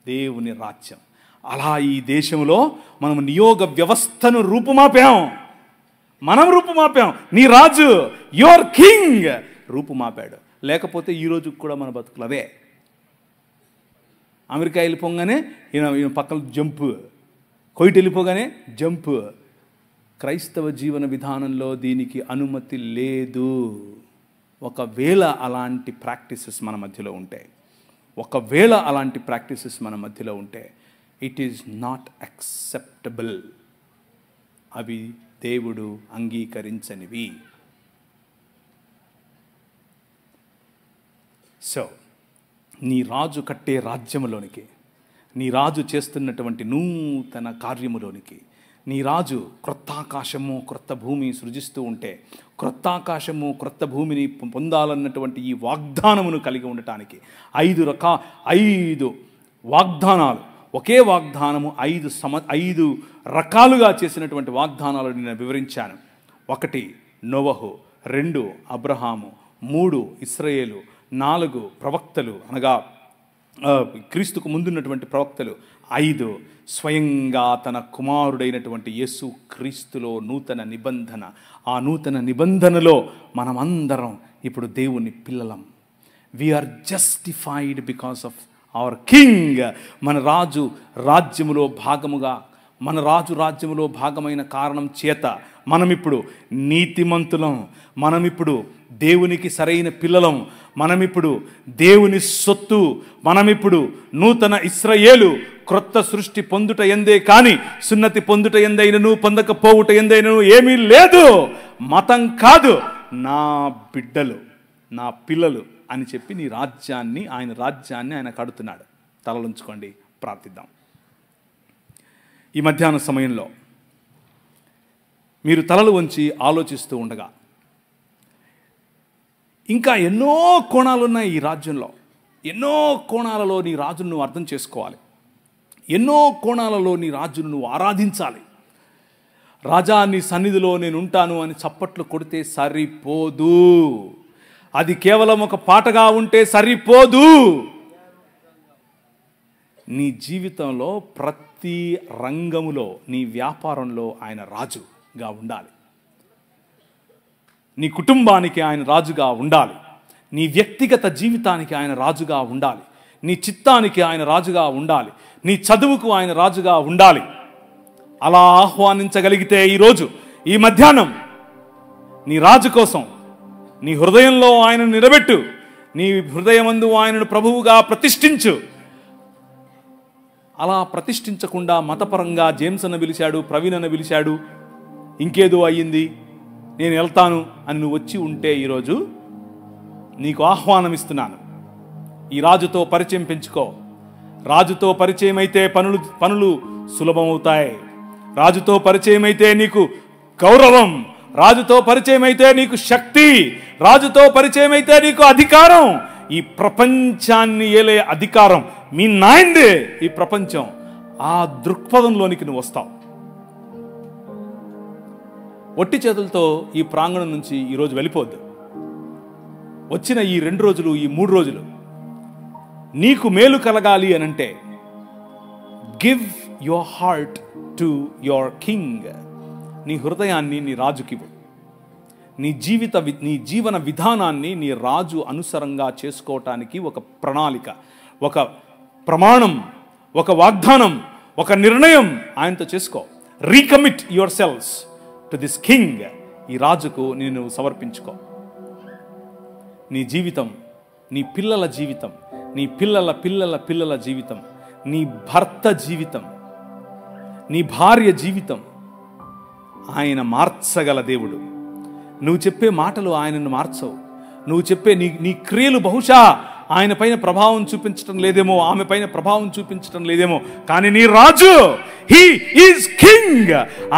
S1: దేవుని రాజ్యం. అలా ఈ దేశంలో మనం నియోగ వ్యవస్థను రూపుమాపాం. మనం రూపుమాపాం. నీ రాజు, యువర్ కింగ్ రూపుమాపాడు. లేకపోతే ఈరోజు కూడా మన బతుకులవే. అమెరికా వెళ్ళిపోగానే ఈయన పక్కన జంపు, కొయిట్ వెళ్ళిపోగానే జంపు. క్రైస్తవ జీవన విధానంలో దీనికి అనుమతి లేదు. ఒకవేళ అలాంటి ప్రాక్టీసెస్ మన మధ్యలో ఉంటే, ఇట్ ఈజ్ నాట్ యాక్సెప్టబుల్. అవి దేవుడు అంగీకరించనివి. సో నీ రాజు కట్టే రాజ్యములోనికి, నీ రాజు చేస్తున్నటువంటి నూతన కార్యములోనికి, నీ రాజు క్రొత్త ఆకాశము క్రొత్త భూమి సృజిస్తూ ఉంటే, క్రొత్త ఆకాశము క్రొత్త భూమిని పొందాలన్నటువంటి ఈ వాగ్దానమును కలిగి ఉండటానికి 5 వాగ్దానాలు, ఒకే వాగ్దానము 5 రకాలుగా చేసినటువంటి వాగ్దానాలను నేను వివరించాను. 1 నోవహు, 2 అబ్రహాము, 3 ఇశ్రాయేలు, 4 ప్రవక్తలు అనగా క్రీస్తుకు ముందున్నటువంటి ప్రవక్తలు, 5 స్వయంగా తన కుమారుడైనటువంటి యేసు క్రీస్తులో నూతన నిబంధన. ఆ నూతన నిబంధనలో మనమందరం ఇప్పుడు దేవుని పిల్లలం. We are justified because of our king. మన రాజు రాజ్యములో భాగమైన కారణం చేత మనమిప్పుడు నీతిమంతులం. మనమిప్పుడు దేవునికి సరైన పిల్లలం. మనమిప్పుడు దేవుని సొత్తు. మనమిప్పుడు నూతన ఇశ్రాయేలు, క్రొత్త సృష్టి పొందుట ఎందే కానీ సున్నతి పొందుట ఎందైనను పొందకపోవుట ఎందైనను ఏమీ లేదు. మతం కాదు, నా బిడ్డలు, నా పిల్లలు అని చెప్పి నీ రాజ్యాన్ని, ఆయన రాజ్యాన్ని ఆయన కడుతున్నాడు. తలలుంచుకోండి, ప్రార్థిద్దాం. ఈ మధ్యాహ్న సమయంలో మీరు తలలు వంచి ఆలోచిస్తూ ఉండగా, ఇంకా ఎన్నో కోణాలు ఉన్నాయి ఈ రాజ్యంలో. ఎన్నో కోణాలలో నీ రాజును నువ్వు అర్థం చేసుకోవాలి. ఎన్నో కోణాలలో నీ రాజును నువ్వు ఆరాధించాలి. రాజా నీ సన్నిధిలో నేను ఉంటాను అని చప్పట్లు కొడితే సరిపోదు. అది కేవలం ఒక పాటగా ఉంటే సరిపోదు. నీ జీవితంలో ప్రతి రంగములో, నీ వ్యాపారంలో ఆయన రాజుగా ఉండాలి. నీ కుటుంబానికి ఆయన రాజుగా ఉండాలి. నీ వ్యక్తిగత జీవితానికి ఆయన రాజుగా ఉండాలి. నీ చిత్తానికి ఆయన రాజుగా ఉండాలి. నీ చదువుకు ఆయన రాజుగా ఉండాలి. అలా ఆహ్వానించగలిగితే ఈరోజు ఈ మధ్యాహ్నం నీ రాజు కోసం నీ హృదయంలో ఆయనను నిలబెట్టు. నీ హృదయమందు ఆయనను ప్రభువుగా ప్రతిష్ఠించు. అలా ప్రతిష్ఠించకుండా మతపరంగా జేమ్స్ అన్న పిలిచాడు, ప్రవీణ్ అన్న పిలిచాడు, ఇంకేదో అయ్యింది, నేను వెళ్తాను అని నువ్వు వచ్చి ఉంటే ఈరోజు నీకు ఆహ్వానం ఇస్తున్నాను. ఈ రాజుతో పరిచయం పెంచుకో. రాజుతో పరిచయం అయితే పనులు సులభమవుతాయి. రాజుతో పరిచయం అయితే నీకు గౌరవం, రాజుతో పరిచయం అయితే నీకు శక్తి, రాజుతో పరిచయం అయితే నీకు అధికారం. ఈ ప్రపంచాన్ని ఏలే అధికారం మీ నాయందే ఈ ప్రపంచం. ఆ దృక్పథంలోనికి నువ్వు వస్తావు. ఒట్టి చేతులతో ఈ ప్రాంగణం నుంచి ఈరోజు వెళ్ళిపోద్దు. వచ్చిన ఈ 2 రోజులు, ఈ 3 రోజులు నీకు మేలు కలగాలి అనంటే give your heart to your king. నీ హృదయాన్ని నీ రాజుకివ్వు. నీ జీవన విధానాన్ని నీ రాజు అనుసరంగా చేసుకోవటానికి ఒక ప్రణాళిక, ఒక ప్రమాణం, ఒక వాగ్దానం, ఒక నిర్ణయం ఆయనతో చేసుకో. Recommit your selves to this king. ఈ రాజుకు నేను సమర్పించుకో. నీ జీవితం, నీ పిల్లల జీవితం, నీ పిల్లల పిల్లల పిల్లల జీవితం, నీ భర్త జీవితం, నీ భార్య జీవితం ఆయన మార్చగల దేవుడు. నువ్వు చెప్పే మాటలు ఆయనను మార్చవు. నువ్వు చెప్పే నీ క్రియలు బహుశా ఆయన పైన ప్రభావం చూపించటం లేదేమో, ఆమె పైన ప్రభావం చూపించటం లేదేమో, కానీ నీ రాజు, హీ ఈజ్ కింగ్.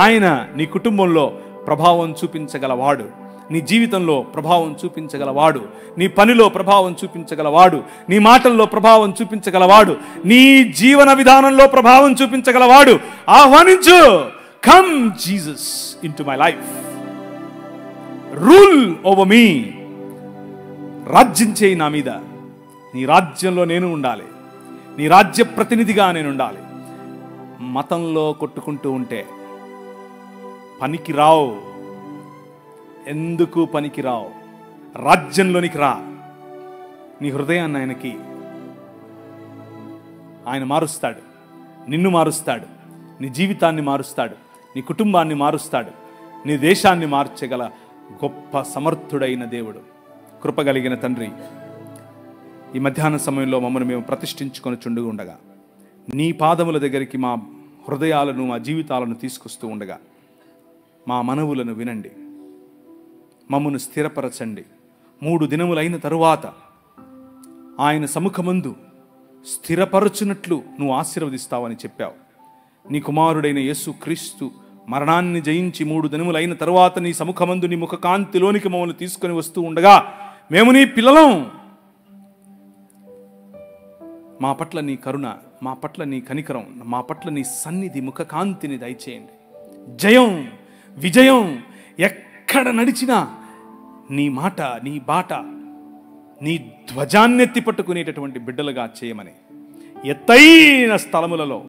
S1: ఆయన నీ కుటుంబంలో ప్రభావం చూపించగలవాడు. నీ జీవితంలో ప్రభావం చూపించగలవాడు. నీ పనిలో ప్రభావం చూపించగలవాడు. నీ మాటల్లో ప్రభావం చూపించగలవాడు. నీ జీవన విధానంలో ప్రభావం చూపించగలవాడు. ఆహ్వానించు. Come Jesus into my life, rule over me. రాజ్యం చేయి నా మీద. నీ రాజ్యంలో నేను ఉండాలి. నీ రాజ్య ప్రతినిధిగా నేను ఉండాలి. మతంలో కొట్టుకుంటూ ఉంటే పనికి రావు. ఎందుకు పనికి రావు? రాజ్యంలోనికి రా. నీ హృదయాన్ని ఆయనకి. ఆయన మారుస్తాడు. నిన్ను మారుస్తాడు. నీ జీవితాన్ని మారుస్తాడు. నీ కుటుంబాన్ని మారుస్తాడు. నీ దేశాన్ని మార్చగల గొప్ప సమర్థుడైన దేవుడు. కృపగలిగిన తండ్రి, ఈ మధ్యాహ్న సమయంలో మమ్మల్ని మేము ప్రతిష్ఠించుకొని చుండుగా ఉండగా, నీ పాదముల దగ్గరికి మా హృదయాలను, మా జీవితాలను తీసుకొస్తూ ఉండగా, మా మనవులను వినండి, మమ్మను స్థిరపరచండి. 3 దినములైన తరువాత ఆయన సముఖమందు స్థిరపరచునట్లు నువ్వు ఆశీర్వదిస్తావని చెప్పావు. నీ కుమారుడైన యేసు క్రీస్తు మరణాన్ని జయించి 3 దినములైన తరువాత నీ సముఖమందు నీ ముఖకాంతిలోనికి మమ్మల్ని తీసుకొని వస్తూ ఉండగా మేము నీ పిల్లలం. మా పట్ల నీ కరుణ, మా పట్ల నీ కనికరం, మా పట్ల నీ సన్నిధి, ముఖకాంతిని దయచేయండి. జయం, విజయం ఎక్కడ నడిచినా నీ మాట, నీ బాట, నీ ధ్వజాన్నెత్తి పట్టుకునేటటువంటి బిడ్డలుగా చేయమని, ఎత్తైన స్థలములలో